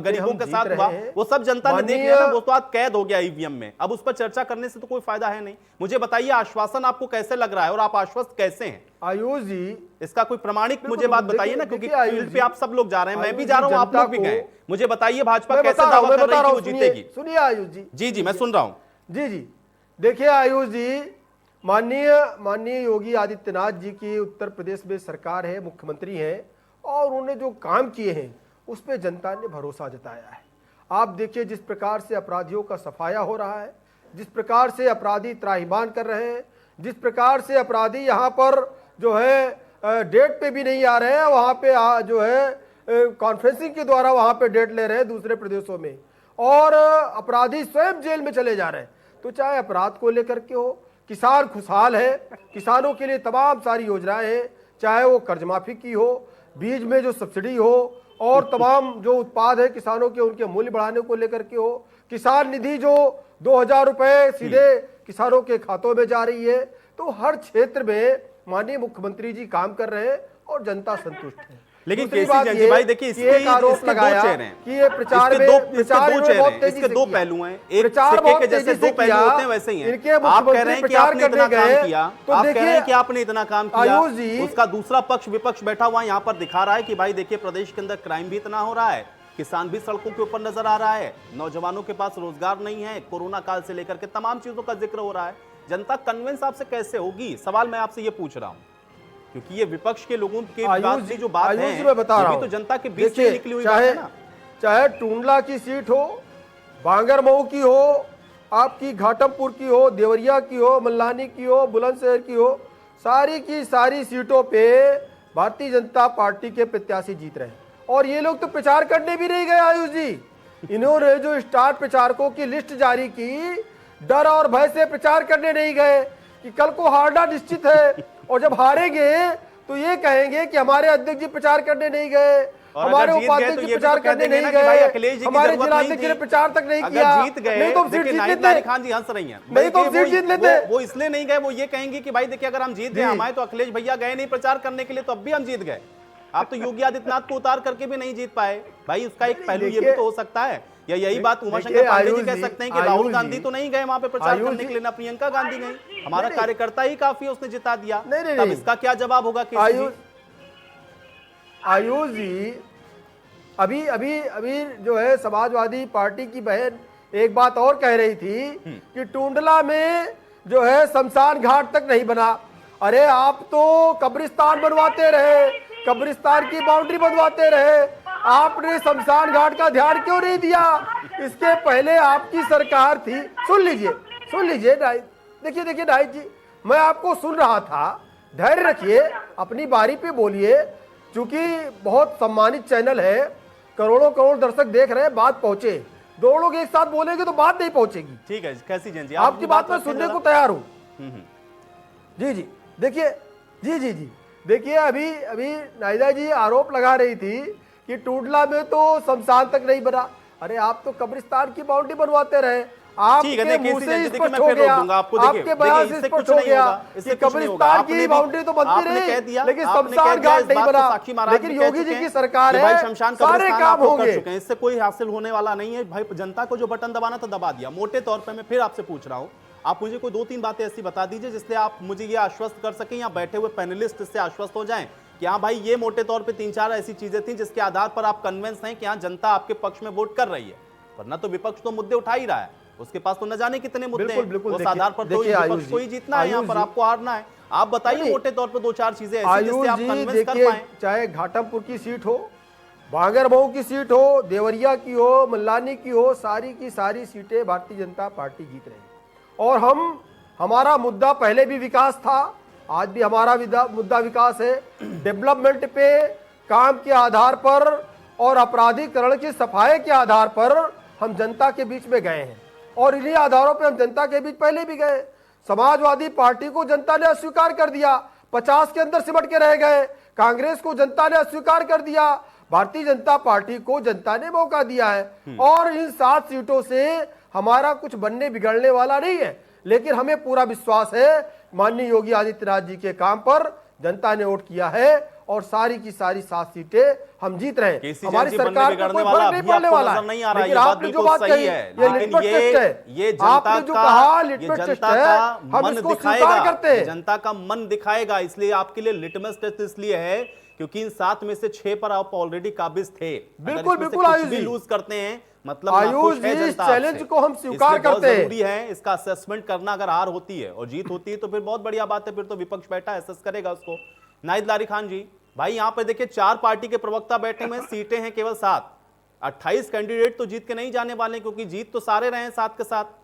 गरीबों के साथ हुआ, वो सब जनता ने देख लिया ना, वो तो आज कैद हो गया ईवीएम में। अब उस पर चर्चा करने से तो कोई फायदा है नहीं। मुझे बताइए आश्वासन आपको कैसे लग रहा है और आप आश्वस्त कैसे हैं? आयुष जी, इसका कोई प्रमाणिक मुझे बात बताइए ना, क्योंकि फील्ड पे आप सब लोग जा रहे हैं, मैं भी जा रहा हूं, आप लोग भी गए। मुझे बताइए भाजपा कैसे दावा कर रही है कि वो जीतेगी? सुनिए आयुष जी। जी जी मैं सुन रहा हूं। जी जी, देखिए आयुष जी, माननीय योगी आदित्यनाथ जी की उत्तर प्रदेश में सरकार है, मुख्यमंत्री है, और उन्होंने जो काम किए हैं उस पर जनता ने भरोसा जताया है। आप देखिए जिस प्रकार से अपराधियों का सफाया हो रहा है, जिस प्रकार से अपराधी त्राहिमाम कर रहे हैं, जिस प्रकार से अपराधी यहाँ पर जो है डेट पे भी नहीं आ रहे हैं, वहाँ पे जो है कॉन्फ्रेंसिंग के द्वारा वहाँ पे डेट ले रहे हैं दूसरे प्रदेशों में, और अपराधी स्वयं जेल में चले जा रहे हैं। तो चाहे अपराध को लेकर के हो, किसान खुशहाल है, किसानों के लिए तमाम सारी योजनाएं हैं, चाहे वो कर्ज माफी की हो, बीज में जो सब्सिडी हो, और तमाम जो उत्पाद है किसानों के उनके मूल्य बढ़ाने को लेकर के हो, किसान निधि जो 2000 रुपए सीधे किसानों के खातों में जा रही है। तो हर क्षेत्र में माननीय मुख्यमंत्री जी काम कर रहे हैं और जनता संतुष्ट है। लेकिन केसी भाई देखिए इसके आरोप लगाया कि ये प्रचार में इसके दो पहलू हैं, एक सिक्के के जैसे दो पहलू होते हैं वैसे ही हैं। आप कह रहे हैं कि आपने इतना काम किया, आप कह रहे हैं कि आपने इतना काम किया, उसका दूसरा पक्ष विपक्ष बैठा हुआ यहाँ पर दिखा रहा है कि भाई देखिए प्रदेश के अंदर क्राइम भी इतना हो रहा है, किसान भी सड़कों के ऊपर नजर आ रहा है, नौजवानों के पास रोजगार नहीं है, कोरोना काल से लेकर के तमाम चीजों का जिक्र हो रहा है। जनता कन्विंस आपसे कैसे होगी? सवाल मैं आपसे ये पूछ रहा हूं, क्योंकि ये विपक्ष के लोगों के बात की जो बात है, मैं बता रहा हूं, तो जनता के बीच से निकली हुई बात है ना। चाहे टूंडला की सीट हो, बांगरमऊ की हो, आपकी घाटमपुर की हो, देवरिया की हो, मल्लानी की हो, बुलंदशहर की हो, सारी की सारी सीटों पे भारतीय जनता पार्टी के प्रत्याशी जीत रहे हैं। और ये लोग तो प्रचार करने भी नहीं गए आयुष जी। इन्होंने जो स्टार प्रचारकों की लिस्ट जारी की, डर और भय से प्रचार करने नहीं गए कि कल को हारना निश्चित है, और जब हारेंगे तो ये कहेंगे कि हमारे अध्यक्ष जी प्रचार करने नहीं गए, हमारे उपाध्यक्ष जी प्रचार करने नहीं गए, हमारे जिलाध्यक्ष जी ने प्रचार तक नहीं किया। जीत गए, नहीं तो हम सीट जीत लेते। खान जी हंस रही हैं, नहीं तो हम सीट जीत लेते। वो इसलिए नहीं गए, वो ये कहेंगे कि भाई देखिए अगर हम जीत गए, हमारे तो अखिलेश भैया गए नहीं प्रचार करने के लिए, तो अब भी हम जीत गए। आप तो योगी आदित्यनाथ को उतार करके भी नहीं जीत पाए। भाई उसका एक पहलू ये भी तो हो सकता है, या यही बात उमाशंकर पांडे जी कह सकते हैं कि राहुल गांधी तो नहीं गए वहां पे प्रचार करने के लिए, ना प्रियंका गांधी गई, हमारा कार्यकर्ता ही काफी उसने जिता दिया। तब इसका क्या जवाब होगा? आयुष जी, अभी अभी अभी जो है समाजवादी पार्टी की बहन एक बात और कह रही थी कि टूंडला में जो है शमशान घाट तक नहीं बना। अरे आप तो कब्रिस्तान बनवाते रहे, कब्रिस्तान की बाउंड्री बनवाते रहे, आपने शमशान घाट का ध्यान क्यों नहीं दिया? इसके पहले आपकी सरकार थी। सुन लीजिए देखिए नाइक जी, मैं आपको सुन रहा था, धैर्य रखिए, अपनी बारी पे बोलिए, क्योंकि बहुत सम्मानित चैनल है, करोड़ों दर्शक देख रहे हैं, बात पहुंचे। दो लोग एक साथ बोलेंगे तो बात नहीं पहुंचेगी। ठीक है, कैसी जैन जी आपकी बात मैं सुनने को तैयार हूं। जी देखिए, जी देखिए, अभी नायदा जी आरोप लगा रही थी कि टूंडला में तो शमशान तक नहीं बना। अरे आप तो कब्रिस्तान की बाउंड्री बनवाते रहे, ठीक है, आपके देखिए, मुंह इसी से जल्दी स्पष्ट मैं हो फिर रोक गया, दूंगा आपको। देखिए, आपके बयान देखिए, से इससे स्पष्ट कुछ हो नहीं गया होगा, इससे कि कुछ नहीं होगा। कब्रिस्तान आपने की भी- बाउंड्री तो बनती आपने कह रही, दिया, लेकिन आपने कह शमशान दिया, घाट इस नहीं बात को बना। साक्षी महाराज भी लेकिन कह योगी चुके जी हैं की सरकार कि भाई है, शमशान सारे कब्रिस्तान काम आपको कर होंगे। चुके हैं, इससे कोई हासिल होने वाला नहीं है भाई। जनता को जो बटन दबाना था दबा दिया। मोटे तौर पर मैं फिर आपसे पूछ रहा हूं, आप मुझे कोई 2-3 बातें ऐसी बता दीजिए जिससे आप मुझे ये आश्वस्त कर सकें या बैठे हुए पैनलिस्ट इससे आश्वस्त हो जाएं कि हाँ भाई ये मोटे तौर पे 3-4 ऐसी चीजें थी जिसके आधार पर आप कन्विंस हैं कि हाँ जनता आपके पक्ष में वोट कर रही है। वरना तो विपक्ष तो मुद्दे उठा ही रहा है, उसके पास तो न जाने कितने मुद्दे बिल्कुल, हैं। बिल्कुल, उस देखिए- आधार पर तो देखिए आयुष विपक्ष को ही जी, जीतना है, यहाँ आयुष पर जी। आपको हारना है। आप बताइए नहीं, मोटे तौर पर 2-4 चीजें ऐसी जिससे आयुष आप जी कन्विंस कर देखिए, पाए। चाहे घाटमपुर की सीट हो, बांगरमऊ की सीट हो, देवरिया की हो, मल्लानी की हो, सारी की सारी सीटें भारतीय जनता पार्टी जीत रही है। और हमारा मुद्दा पहले भी विकास था, आज भी हमारा मुद्दा विकास है। डेवलपमेंट पे, काम के आधार पर और आपराधिकरण की सफाई के आधार पर हम जनता के बीच में गए हैं, और इन्हीं आधारों पे हम जनता के बीच पहले भी गए। समाजवादी पार्टी को जनता ने अस्वीकार कर दिया, 50 के अंदर सिमट के रह गए। कांग्रेस को जनता ने अस्वीकार कर दिया, भारतीय जनता पार्टी को जनता ने मौका दिया है। और इन 7 सीटों से हमारा कुछ बनने बिगड़ने वाला नहीं है, लेकिन हमें पूरा विश्वास है माननीय योगी आदित्यनाथ जी के काम पर। जनता ने वोट किया है और सारी की सारी 7 सीटें हम जीत रहे हैं। केसी हमारी जैन जी सरकार बनने को कोई बिगड़ने फर्क वाला नहीं अभी पड़ने आपको वाला नजर नहीं आ रहा है, लेकिन ये बात आपने जो बिल्कुल बात सही कही, है। ये लेकिन लिटमस टेस्ट है। ये जनता आपने जो का कहा ये लिटमस टेस्ट जनता है, का हम मन इसको दिखाएगा, स्वीकार करते ये हैं। जनता का मन दिखाएगा। इसलिए आपके लिए लिटमस टेस्ट इसलिए है क्योंकि इन 7 में से 6 पर आप ऑलरेडी काबिज थे। बिल्कुल, बिल्कुल आयुष जी। लूज करते हैं मतलब आयुष नाखुश है जी, इस जनता चैलेंज आपसे। को हम स्वीकार इसलिए बहुत करते हैं। जरूरी है इसका असेसमेंट करना। अगर हार होती है और जीत होती है तो फिर बहुत बढ़िया बात है, फिर तो विपक्ष बैठा एसेस करेगा उसको। नाहिद लारी खान जी, भाई यहां पे देखिए 4 पार्टी के प्रवक्ता बैठे हुए, सीटें हैं केवल 7। 28 कैंडिडेट तो जीत के नहीं जाने वाले, क्योंकि जीत तो सारे रहे हैं 7 के 7।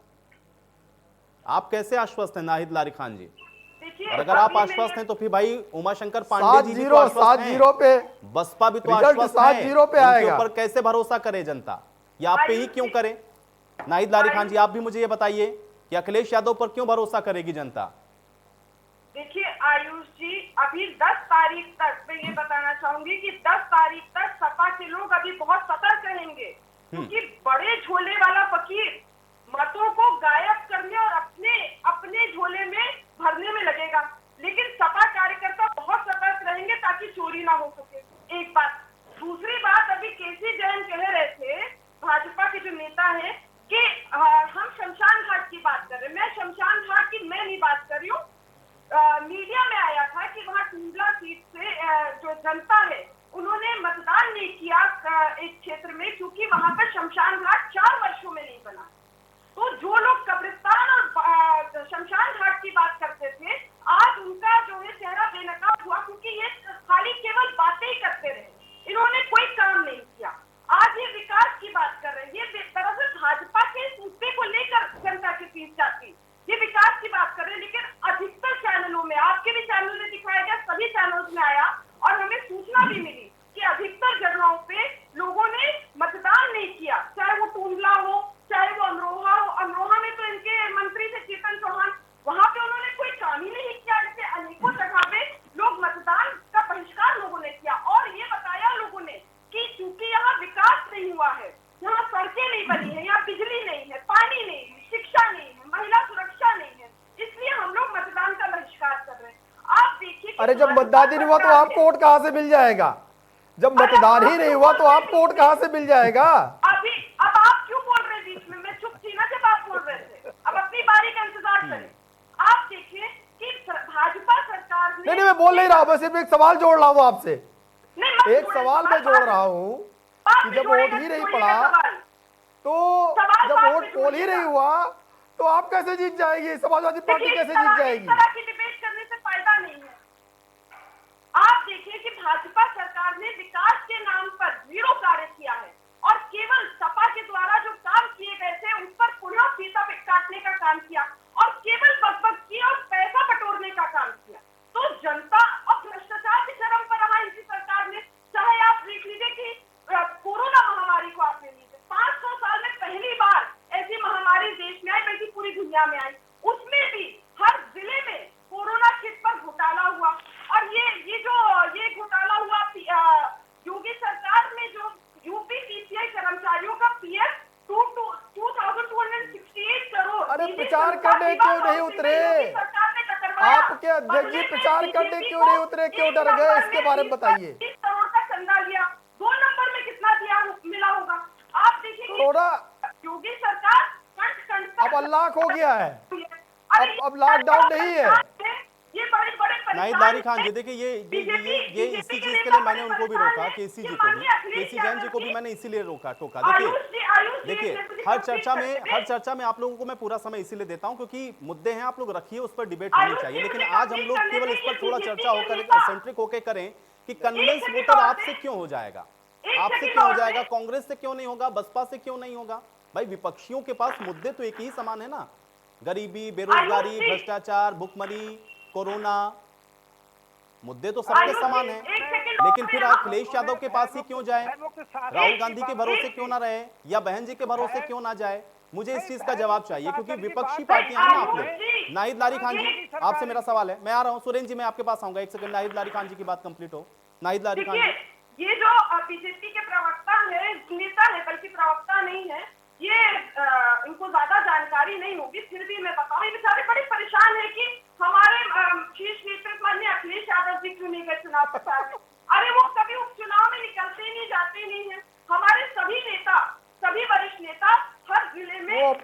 आप कैसे आश्वस्त हैं नाहिद लारी खान जी? और अगर आप आश्वस्त हैं तो फिर भाई उमाशंकर पांडे जी भी तो आश्वस्त हैं। 7-0 पे बसपा भी तो रिजल्ट आश्वस्त 7-0 पे है। उनके आएगा। ऊपर कैसे भरोसा करे जनता, या आप पे ही क्यों करे? नाहिद लारी खान जी, आप भी मुझे ये बताइए कि अखिलेश यादव पर क्यों भरोसा करेगी जनता? देखिए आयुष जी, अभी 10 तारीख तक मैं ये बताना चाहूंगी कि 10 तारीख तक सपा के लोग अभी बहुत सतर्क रहेंगे, क्योंकि बड़े झोले वाला फकीर मतों को गायब करने और अपने झोले में भरने में लगेगा। लेकिन सपा कार्यकर्ता बहुत सतर्क रहेंगे ताकि चोरी ना हो सके। एक बात। दूसरी बात, अभी केसी जैन कह रहे थे, भाजपा के जो नेता हैं, कि हम शमशान घाट की बात कर रहे हैं। मैं शमशान घाट की मैं नहीं बात कर रही हूँ। मीडिया में आया था कि वहां टुंडला सीट से जो जनता है उन्होंने मतदान नहीं किया एक क्षेत्र में, क्योंकि वहां पर शमशान घाट 4 वर्षों में नहीं बना। तो जो लोग कब्रिस्तान और शमशान घाट की बात करते थे, आज उनका जो है चेहरा बेनकाब हुआ, क्योंकि ये खाली केवल बातें ही करते रहे, इन्होंने कोई काम नहीं किया। आज ये विकास की बात कर रहे हैं। ये दरअसल भाजपा के मुद्दे को लेकर जनता के बीच जाती, ये विकास की बात कर रहे हैं। लेकिन अधिकतर चैनलों में, आपके भी चैनल में दिखाया गया, सभी चैनल्स में आया और हमें सूचना भी मिली कि अधिकतर जगहों पे लोगों ने मतदान नहीं किया, चाहे वो टूंडला हो, चाहे वो अमरोहा हो। अमरोहा में तो इनके मंत्री थे चेतन चौहान, वहां पे उन्होंने कोई काम ही नहीं किया। ऐसे अनेकों जगह पे लोग मतदान का बहिष्कार लोगों ने किया और ये बताया लोगों ने कि चूंकि यहाँ विकास नहीं हुआ है, यहाँ सड़कें नहीं बनी है, यहाँ बिजली नहीं है, पानी नहीं है, शिक्षा नहीं है, महिला सुरक्षा नहीं है, इसलिए हम लोग मतदान का बहिष्कार कर रहे हैं। आप देखिए, अरे जब मतदान ही नहीं हुआ तो आपको वोट कहां से मिल जाएगा? जब मतदान ही नहीं हुआ तो आपको वोट कहां से मिल जाएगा? अभी अब आप क्यों बोल रहे हैं बीच में? मैं चुप थी ना जब आप बोल रहे थे। अब अपनी बारी का इंतजार करें। आप देखिए कि भाजपा सरकार ने, नहीं, मैं बोल नहीं रहा, मैं सिर्फ एक सवाल जोड़ रहा हूँ आपसे। नहीं, मत एक जोड़े, सवाल मैं जोड़ रहा हूँ कि जब वोट ही नहीं पड़ा तो जब वोट पोल ही नहीं हुआ तो आप कैसे जीत जाएगी? समाजवादी पार्टी कैसे जीत जाएगी? इस तरह की डिबेट करने से फायदा नहीं है। आप देखिए कि भाजपा सरकार ने विकास के नाम पर 0 कार्य किया है और केवल सपा के द्वारा जो काम किए गए थे उस पर पुनः फीता काटने का काम किया और केवल बकबक की और पैसा बटोरने का काम किया। तो जनता और भ्रष्टाचार की चरम पर रहा इसी सरकार ने। चाहे आप देख लीजिए कि कोरोना महामारी को आप ले लीजिए, 500 साल में पहली बार ऐसी महामारी देश में आई, बल्कि पूरी दुनिया में आई। उसमें भी हर जिले में कोरोना किट पर घोटाला हुआ और ये घोटाला हुआ योगी सरकार में जो करने क्यों नहीं उतरे? आपके अध्यक्ष जी प्रचार करने क्यों नहीं उतरे, क्यों डर गए, इसके बारे में बताइए। 30 करोड़ का चंदा लिया, 2 नंबर में कितना दिया मिला होगा आप देखिए। थोड़ा योगी सरकार अब अनलॉक हो गया है, अब लॉकडाउन नहीं है। ये बड़े बड़े नाहिद लारी खान जी, देखिए ये इसी चीज के लिए मैंने उनको भी रोका, केसी जी को भी, केसी जैन जी को भी मैंने इसीलिए टोका। देखिए हर चर्चा में आप लोगों को मैं पूरा समय इसीलिए देता हूं क्योंकि मुद्दे हैं, आप लोग रखिए, उस पर डिबेट होनी चाहिए। लेकिन आज हम लोग केवल इस पर थोड़ा चर्चा होकर सेंट्रिक होकर करें कि कन्विंस वोटर आपसे क्यों हो जाएगा, आपसे क्यों हो जाएगा, कांग्रेस से क्यों नहीं होगा, बसपा से क्यों नहीं होगा। भाई विपक्षियों के पास मुद्दे तो एक ही समान है ना, गरीबी, बेरोजगारी, भ्रष्टाचार, भुखमरी, कोरोना, मुद्दे तो सबके समान हैं। लेकिन फिर अखिलेश यादव के पास ही क्यों जाए, राहुल गांधी के भरोसे क्यों ना रहे, या बहन जी के भरोसे क्यों ना जाए। मुझे इस चीज का जवाब चाहिए क्योंकि विपक्षी पार्टियां हैं ना आप लोग। नाहिद लारी खान जी, आपसे मेरा सवाल है, मैं आ रहा हूं सुरेंद्र जी, मैं आपके पास आऊंगा, एक सेकंड, नाहिद लारी खान जी की बात कंप्लीट हो। नाहिद लारी खान जी, ये जो बीजेपी के प्रवक्ता है, नेता है बल्कि प्रवक्ता नहीं है, ये इनको ज्यादा जानकारी नहीं होगी, फिर भी मैं बताऊं, ये बेचारे बड़े परेशान है कि हमारे शीर्ष नेतृत्व माननीय अखिलेश यादव जी क्यों नहीं गए चुनाव प्रचार में। अरे वो कभी उपचुनाव में निकलते नहीं, जाते नहीं है। हमारे सभी नेता, सभी वरिष्ठ नेता हर जिले में अब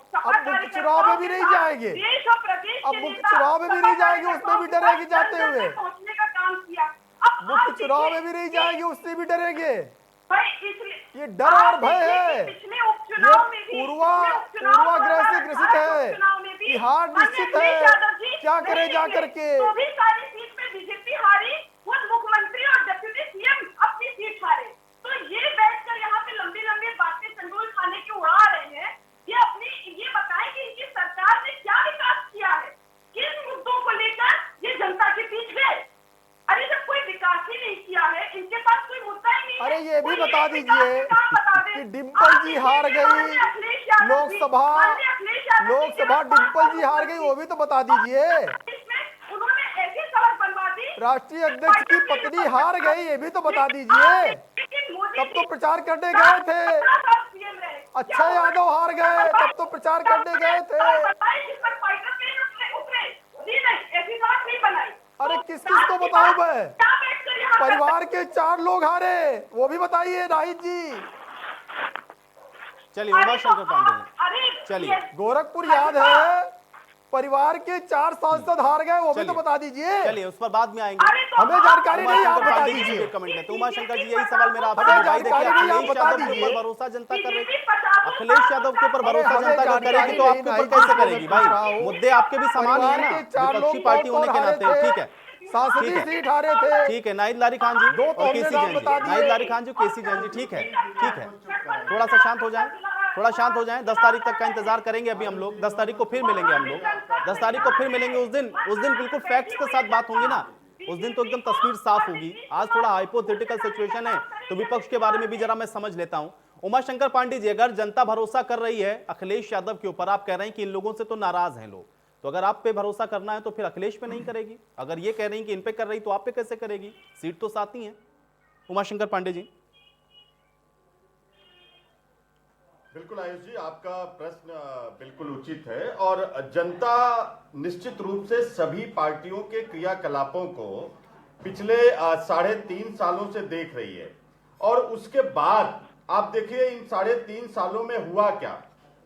चुनाव में भी नहीं जाएंगे, देश और प्रदेश अब मुख्य चुनाव में भी नहीं जाएंगे, उसमें भी डरेंगे जाते हुए। पहुंचने का काम किया, मुख्य चुनाव में भी नहीं जाएंगे, उससे भी डरेंगे। इसलिए ये डर और भय है, पिछले उपचुनाव में भी पूर्वाग्रह से ग्रसित है, कि हार निश्चित है, क्या करे जाकर के। तो भी सारी सीट में बीजेपी हारी, खुद मुख्यमंत्री और डिप्टी सीएम अपनी सीट हारे। तो ये बैठकर यहाँ पे लंबी लंबी बातें चंडोल खाने की उड़ा रहे हैं। ये बताएं कि इनकी सरकार ने क्या विकास किया है, किन मुद्दों को लेकर ये जनता के बीच गए। अरे जब कोई विकास ही नहीं किया है, इनके पास कोई मुद्दा ही नहीं। अरे ये भी बता दीजिए कि डिम्पल जी हार गई लोकसभा डिम्पल जी हार गई, वो भी तो बता दीजिए। उन्होंने ऐसी सड़क बनवा दी, राष्ट्रीय अध्यक्ष की पत्नी हार गई, ये भी तो बता दीजिए। तब तो प्रचार करने गए थे। अच्छा यादव हार गए, तब तो प्रचार करने गए थे। अरे किस किस को बताऊं मैं, परिवार के 4 लोग हारे, वो भी बताइए नाहिद जी। चलिए उमाशंकर पांडे जी, चलिए गोरखपुर याद है, परिवार के 4 सांसद हार गए, वो भी तो बता दीजिए। चलिए उस पर बाद में आएंगे, हमें जानकारी नहीं, आप बता पांडे जी दीजिए। कमेंट में तो उमाशंकर जी यही सवाल मेरा आपसे, हमें भाई देखिए जानकारी नहीं, आप अखिलेश बता यादव के दीजिए। ऊपर भरोसा जनता कर रही, अखिलेश यादव के ऊपर भरोसा हमें जनता अगर जानकारी करेगी तो आपके नहीं, ऊपर कैसे नहीं, करेगी नहीं, भाई, नहीं, मुद्दे आपके भी समान ही है ना, परिवार के 4 विपक्षी लोग पार्टी होने के नाते। ठीक है, सांसदी ठीक है। सीट हारे थे। ठीक है, नाहिद लारी खान जी दो तो और हमने केसी नाम जैन जी, बता दिए। नाहिद लारी खान जी, केसी जैन जी, ठीक है, ठीक है, थोड़ा सा शांत हो जाएं, थोड़ा शांत हो जाएं। 10 तारीख तक का इंतजार करेंगे अभी हम लोग, 10 तारीख को फिर मिलेंगे हम लोग, 10 तारीख को फिर मिलेंगे। उस दिन बिल्कुल फैक्ट्स के साथ बात होंगी ना, उस दिन तो एकदम तस्वीर साफ होगी। आज थोड़ा हाइपोथेटिकल सिचुएशन है, तो विपक्ष के बारे में भी जरा मैं समझ लेता हूं। उमाशंकर पांडे जी, अगर जनता भरोसा कर रही है अखिलेश यादव के ऊपर, आप कह रहे हैं कि इन लोगों से तो नाराज हैं लोग, तो अगर आप पे भरोसा करना है तो फिर अखिलेश पे नहीं करेगी। अगर ये कह रही हैं कि इन पे कर रही तो आप पे कैसे करेगी, सीट तो साथ ही है। उमाशंकर पांडे जी। बिल्कुल आयुष जी, आपका प्रश्न बिल्कुल उचित है और जनता निश्चित रूप से सभी पार्टियों के क्रियाकलापों को पिछले 3.5 सालों से देख रही है। और उसके बाद आप देखिए इन 3.5 सालों में हुआ क्या।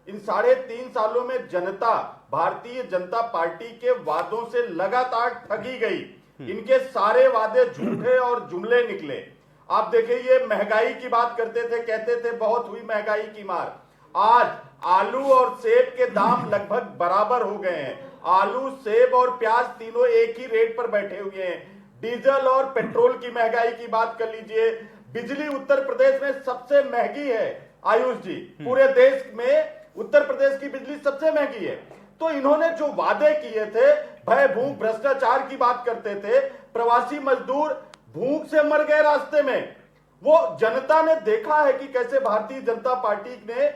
इन 3.5 सालों में जनता भारतीय जनता पार्टी के वादों से लगातार ठगी गई। इनके सारे वादे झूठे और जुमले निकले। आप देखिए, ये महंगाई की बात करते थे, कहते थे बहुत हुई महंगाई की मार। आज आलू और सेब के दाम लगभग बराबर हो गए हैं। आलू, सेब और प्याज तीनों एक ही रेट पर बैठे हुए हैं। डीजल और पेट्रोल की महंगाई की बात कर लीजिए। बिजली उत्तर प्रदेश में सबसे महंगी है आयुष जी, पूरे देश में उत्तर प्रदेश की बिजली सबसे महंगी है। तो इन्होंने जो वादे किए थे, भय भूख भ्रष्टाचार की बात करते थे, प्रवासी मजदूर भूख से मर गए रास्ते में। वो जनता ने देखा है कि कैसे भारतीय जनता पार्टी ने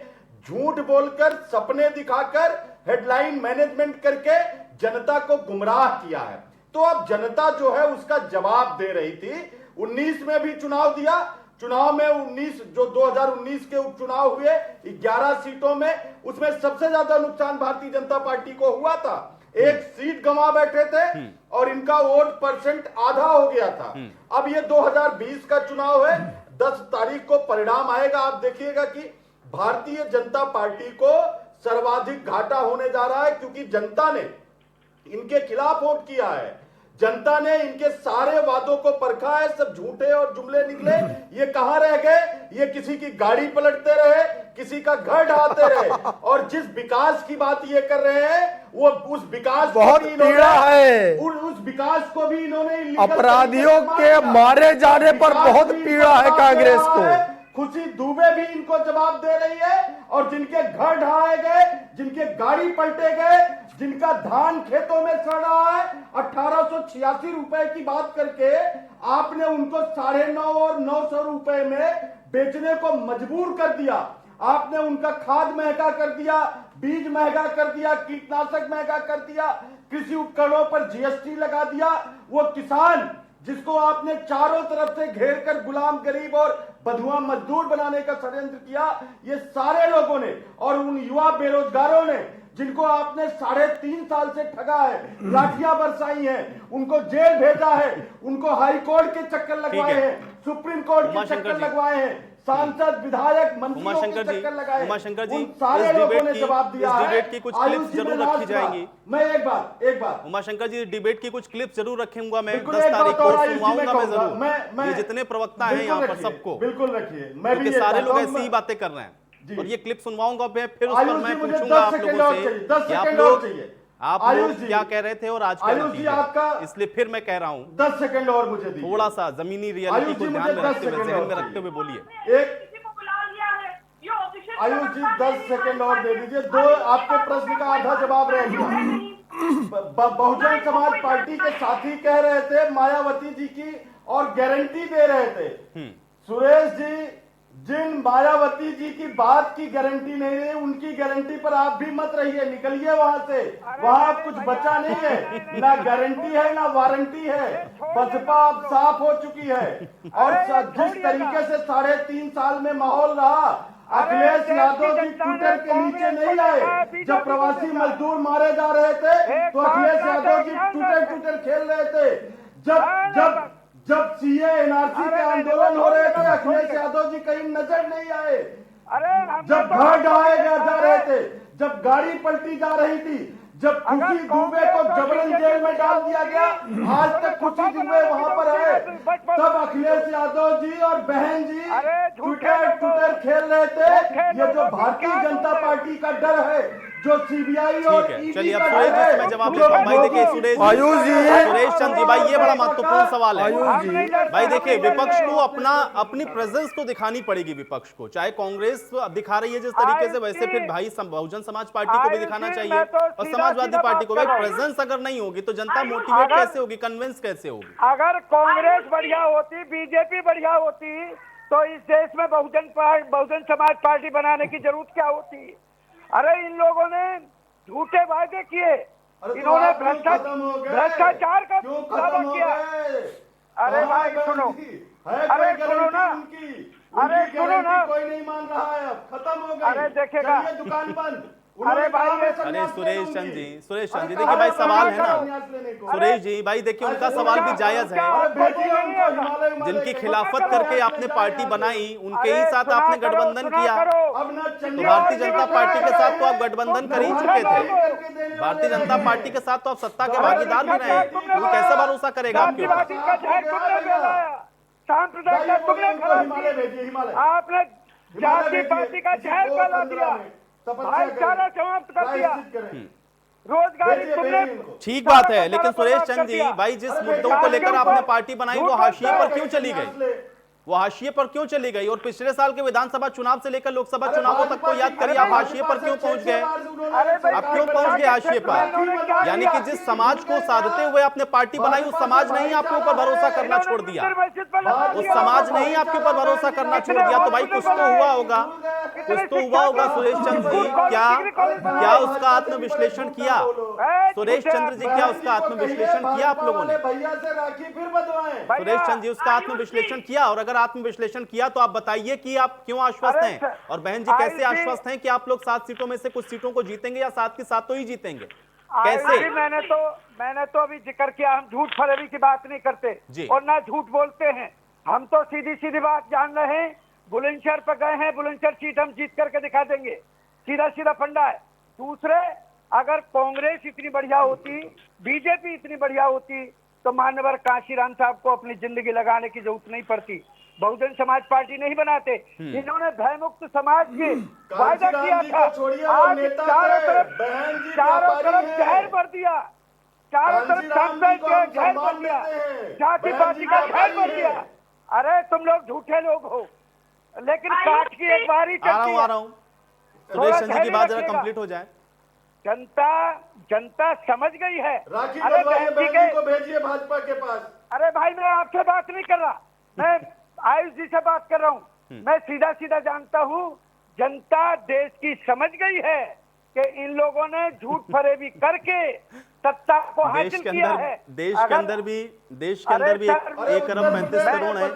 झूठ बोलकर, सपने दिखाकर, हेडलाइन मैनेजमेंट करके जनता को गुमराह किया है। तो अब जनता जो है उसका जवाब दे रही थी। 19 में भी चुनाव दिया, चुनाव में 2019 के उपचुनाव हुए 11 सीटों में, उसमें सबसे ज्यादा नुकसान भारतीय जनता पार्टी को हुआ था। एक सीट गंवा बैठे थे और इनका वोट परसेंट आधा हो गया था। अब ये 2020 का चुनाव है, 10 तारीख को परिणाम आएगा। आप देखिएगा कि भारतीय जनता पार्टी को सर्वाधिक घाटा होने जा रहा है, क्योंकि जनता ने इनके खिलाफ वोट किया है। जनता ने इनके सारे वादों को परखा है, सब झूठे और जुमले निकले। ये कहां रह गए? ये किसी की गाड़ी पलटते रहे, किसी का घर ढाते रहे, और जिस विकास की बात ये कर रहे हैं वो उस विकास बहुत पीड़ा है। उस विकास को भी इन्होंने अपराधियों के मारे जाने पर बहुत पीड़ा है कांग्रेस को। खुशी दुबे भी इनको जवाब दे रही है, और जिनके घर ढहाए गए, जिनके गाड़ी पलटे गए, जिनका धान खेतों में सड़ रहा है, 1886 रुपए की बात करके आपने उनको 9.5 और 900 रुपए में बेचने को मजबूर कर दिया। आपने उनका खाद महंगा कर दिया, बीज महंगा कर दिया, कीटनाशक महंगा कर दिया, कृषि उपकरणों पर जीएसटी लगा दिया। वो किसान जिसको आपने चारों तरफ से घेर कर गुलाम, गरीब और बधुआ मजदूर बनाने का षड्यंत्र किया, ये सारे लोगों ने, और उन युवा बेरोजगारों ने जिनको आपने 3.5 साल से ठगा है, लाठियां बरसाई हैं, उनको जेल भेजा है, उनको हाई कोर्ट के चक्कर लगवाए हैं, सुप्रीम कोर्ट के चक्कर लगवाए हैं, सांसद, विधायक, मंत्रियों के चक्कर लगाए, उमाशंकर जी, उन सारे लोगों ने जवाब दिया है। डिबेट की कुछ क्लिप्स जरूर रखी जाएंगी। मैं एक बात उमाशंकर जी, डिबेट की कुछ क्लिप्स जरूर रखूंगा मैं, बिल्कुल 10 एक तारीख बात को और आयुष जी सुनवाऊंगा मैं कहूंगा। जरूर। ये जितने प्रवक्ता हैं यहाँ पर सबको, बिल्कुल रखिए, मैं भी क्योंकि सारे लोग चाहता हूं, ऐसी ही बातें कर रहे हैं, जी। और ये क्लिप सुनवाऊंगा मैं, फिर उस पर आयुष मैं जी, मुझे पूछूंगा 10 आप सेकंड लोगों और से चाहिए, 10 कि आप सेकंड और लोग चाहिए। आप आयुष लोग जी, क्या कह रहे थे और आज क्या आयुष जी, नतीजा, आपका इसलिए फिर मैं कह रहा हूँ 10 सेकंड और मुझे दीजिए। थोड़ा सा जमीनी रियलिटी आयुष को जी, ध्यान मुझे में 10 रखते हुए, सेकंड जहन और में रखते हुए बोलिए। एक किसी को बुला लिया है, ये ऑफिशियल आयुष जी 10 सेकंड और दे दीजिए। 2 आपके प्रश्न का आधा जवाब रह गया। बहुजन समाज पार्टी के साथी कह रहे थे मायावती जी की, और गारंटी दे रहे थे। सुरेश जी, जिन मायावती जी की बात की गारंटी नहीं है, उनकी गारंटी पर आप भी मत रहिए, निकलिए वहां से। वहां अब कुछ बचा नहीं है, ना गारंटी है ना वारंटी है। बसपा अब साफ हो चुकी है, और जिस तरीके से 3.5 साल में माहौल रहा, अखिलेश यादव जी ट्विटर के नीचे नहीं आए। जब प्रवासी मजदूर मारे जा रहे थे तो अखिलेश यादव जी ट्विटर खेल रहे थे। जब सीए एनआरसी के आंदोलन हो रहे थे, अखिलेश यादव जी कहीं नजर नहीं आए। जब घर ढहाए जा रहे थे, जब गाड़ी पलटी जा रही थी, जब खुशी दुबे को जबरन जेल में डाल दिया गया, आज तक खुशी दुबे वहां पर है, तब अखिलेश यादव जी और बहन जी ट्विटर खेल रहे थे। ये जो भारतीय जनता पार्टी का डर है, जो सीबीआई और ठीक है, ईडी चलिए अब का सुरेश डर जी से है, मैं जवाब देता हूँ। भाई देखिए सुरेश चंद्र जी, भाई ये बड़ा महत्वपूर्ण सवाल है। भाई देखिए, विपक्ष को अपनी प्रेजेंस तो दिखानी पड़ेगी। विपक्ष को, चाहे कांग्रेस दिखा रही है जिस तरीके से, वैसे फिर भाई बहुजन समाज पार्टी को भी दिखाना चाहिए, और समाजवादी पार्टी को। भाई प्रेजेंस अगर नहीं होगी तो जनता मोटिवेट कैसे होगी, कन्विंस कैसे होगी? अगर कांग्रेस बढ़िया होती, बीजेपी बढ़िया होती, तो इस देश में बहुजन समाज पार्टी बनाने की जरूरत क्या होती? अरे इन लोगों ने झूठे वादे किए, इन्होंने भ्रष्टाचार का दावा किया। अरे भाई सुनो, अरे सुनो ना, अरे सुनो ना, कोई नहीं मान रहा है, अब खत्म हो गई। अरे देखेगा, दुकान बंद। अरे भाई, अरे सुरेश चंद्र जी देखिए, भाई सवाल है ना सुरेश जी, भाई देखिए उनका सवाल भी जायज है। जिनकी खिलाफत करके आपने पार्टी बनाई, उनके ही साथ आपने गठबंधन किया, तो भारतीय जनता पार्टी के साथ तो आप गठबंधन कर ही चुके थे। भारतीय जनता पार्टी के साथ तो आप सत्ता के भागीदार भी रहे, वो कैसे भरोसा करेगा आपके ऊपर? आपने जाति पार्टी का जहर फैला दिया, भाईचारा समाप्त कर दिया, रोजगारी तुमने। ठीक बात है, लेकिन सुरेश चंद्र जी, भाई जिस मुद्दों को लेकर आपने पार्टी बनाई वो हाशिए पर क्यों चली गई? वो हाशिए पर क्यों चली गई? और पिछले साल के विधानसभा चुनाव से लेकर लोकसभा चुनावों तक को याद करिए, आप हाशिए पर क्यों पहुंच गए? आप क्यों पहुंच गए हाशिए पर? यानी कि जिस समाज को साधते हुए आपने पार्टी बनाई, उस समाज ने ही आपके ऊपर भरोसा करना छोड़ दिया। उस समाज ने ही आपके ऊपर भरोसा करना छोड़ दिया। तो भाई कुछ तो हुआ होगा, कुछ तो हुआ होगा। सुरेश चंद्र जी, क्या उसका आत्मविश्लेषण किया? सुरेश चंद्र जी, क्या उसका आत्मविश्लेषण किया आप लोगों ने? भैया से राखी फिर बंधवाएं। सुरेश चंद्र जी, उसका आत्मविश्लेषण किया? और अगर अगर आत्मविश्लेषण किया तो आप बताइए कि आप क्यों आश्वस्त अरे हैं, सर, और बहन जी कैसे आयुष जी- आश्वस्त हैं कि आप लोग 7 सीटों में से कुछ सीटों को जीतेंगे या 7 की 7 तो ही जीतेंगे? आयुष कैसे? जी, मैंने तो अभी जिक्र किया, हम झूठ फरेबी की बात नहीं करते जी। और ना झूठ बोलते हैं। हम तो सीधी सीधी बात जान रहे हैं। बुलंदशहर पर गए हैं, बुलंदशहर सीट हम जीत करके दिखा देंगे, सीधा सीधा फंडा है। दूसरे, अगर कांग्रेस इतनी बढ़िया होती, बीजेपी इतनी बढ़िया होती, तो मान्यवर कांशीराम साहब को अपनी जिंदगी लगाने की जरूरत नहीं पड़ती, बहुजन समाज पार्टी नहीं बनाते। इन्होंने भयमुक्त समाज के वायदा किया था, आज चारों तरफ जहर भर दिया, चारों तरफ सांसद का जहर भर दिया, जाति पाति का जहर भर दिया। अरे तुम लोग झूठे लोग हो, लेकिन काट की एक बार ही चलती है। आ रहा हूं सुरेश चंद्र जी की बात जरा कंप्लीट हो जाए। जनता समझ गई है। राखी अरे बंधवाइए, बहन जी बहन जी को भेजिए भाजपा के पास। अरे भाई, मैं आपसे बात नहीं कर रहा, मैं आयुष जी से बात कर रहा हूँ। मैं सीधा सीधा जानता हूँ, जनता देश की समझ गई है कि इन लोगों ने झूठ फरेबी करके सत्ता को हासिल किया है। देश के अंदर भी 1 अरब 35 करोड़ है, और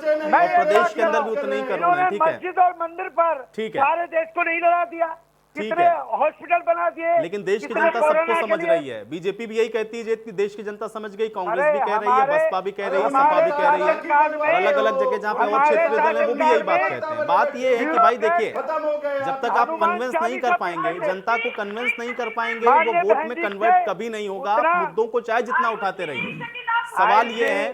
प्रदेश के अंदर भी उतने ही करोड़ है। ठीक है, मस्जिद और मंदिर पर ठीक है। सारे देश को नहीं लड़ा दिया, ठीक कितने है। हॉस्पिटल बना दिए, लेकिन देश की कितने जनता सबको कोरोना के समझ लिए- रही है। बीजेपी भी यही कहती है कि देश की जनता समझ गई, कांग्रेस अरे भी कह रही है, हमारे- बसपा भी कह रही है, हमारे सपा भी कह रही है, शासनकाल में- और अलग अलग जगह जहां पे और हमारे क्षेत्रीय दल है वो भी यही बात शासनकाल कहते हैं। में बात ये है कि भाई देखिए, खत्म हो गए जब तक आप कन्विंस नहीं कर पाएंगे, जनता को कन्विंस नहीं कर पाएंगे, वो वोट में कन्वर्ट कभी नहीं होगा। आप मुद्दों को चाहे जितना उठाते रहिए, सवाल ये है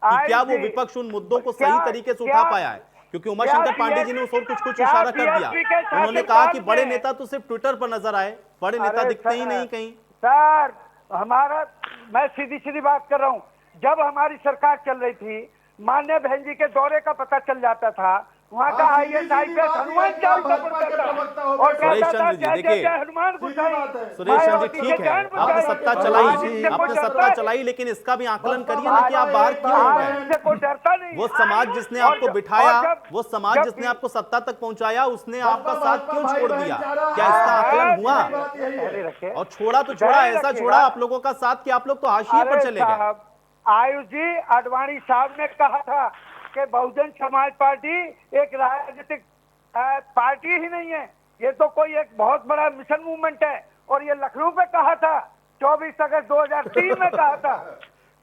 कि क्या वो विपक्ष उन मुद्दों को सही तरीके से उठा पाया है? क्योंकि उमाशंकर पांडे जी ने उस और कुछ इशारा कर दिया। उन्होंने कहा कि बड़े नेता तो सिर्फ ट्विटर पर नजर आए, बड़े नेता दिखते ही नहीं कहीं। सर, मैं सीधी सीधी बात कर रहा हूँ। जब हमारी सरकार चल रही थी, माननीय बहन जी के दौरे का पता चल जाता था, वहाँ का IAS IPS हनुमान चालीसा पढ़ता था और सुरेश कहता था, चंद्र जी, जय देखिए, जय जय हनुमान गोसाई। सुरेश चंद्र जी, ठीक है, आपने सत्ता चलाई, लेकिन इसका भी आकलन करिए ना कि आप बाहर क्यों हो गए। कोई डरता नहीं। वो समाज जिसने आपको बिठाया, वो समाज जिसने आपको सत्ता तक पहुंचाया, उसने आपका साथ क्यों छोड़ दिया? क्या इसका आकलन हुआ? और छोड़ा तो छोड़ा, ऐसा छोड़ा आप लोगों का साथ कि आप लोग तो हाशिए पर चले गए। आयुष जी, आडवाणी साहब ने कहा था कि बहुजन समाज पार्टी एक राजनीतिक पार्टी ही नहीं है, ये तो कोई एक बहुत बड़ा मिशन मूवमेंट है। और ये लखनऊ पे कहा था, 24 अगस्त 2003 में कहा था।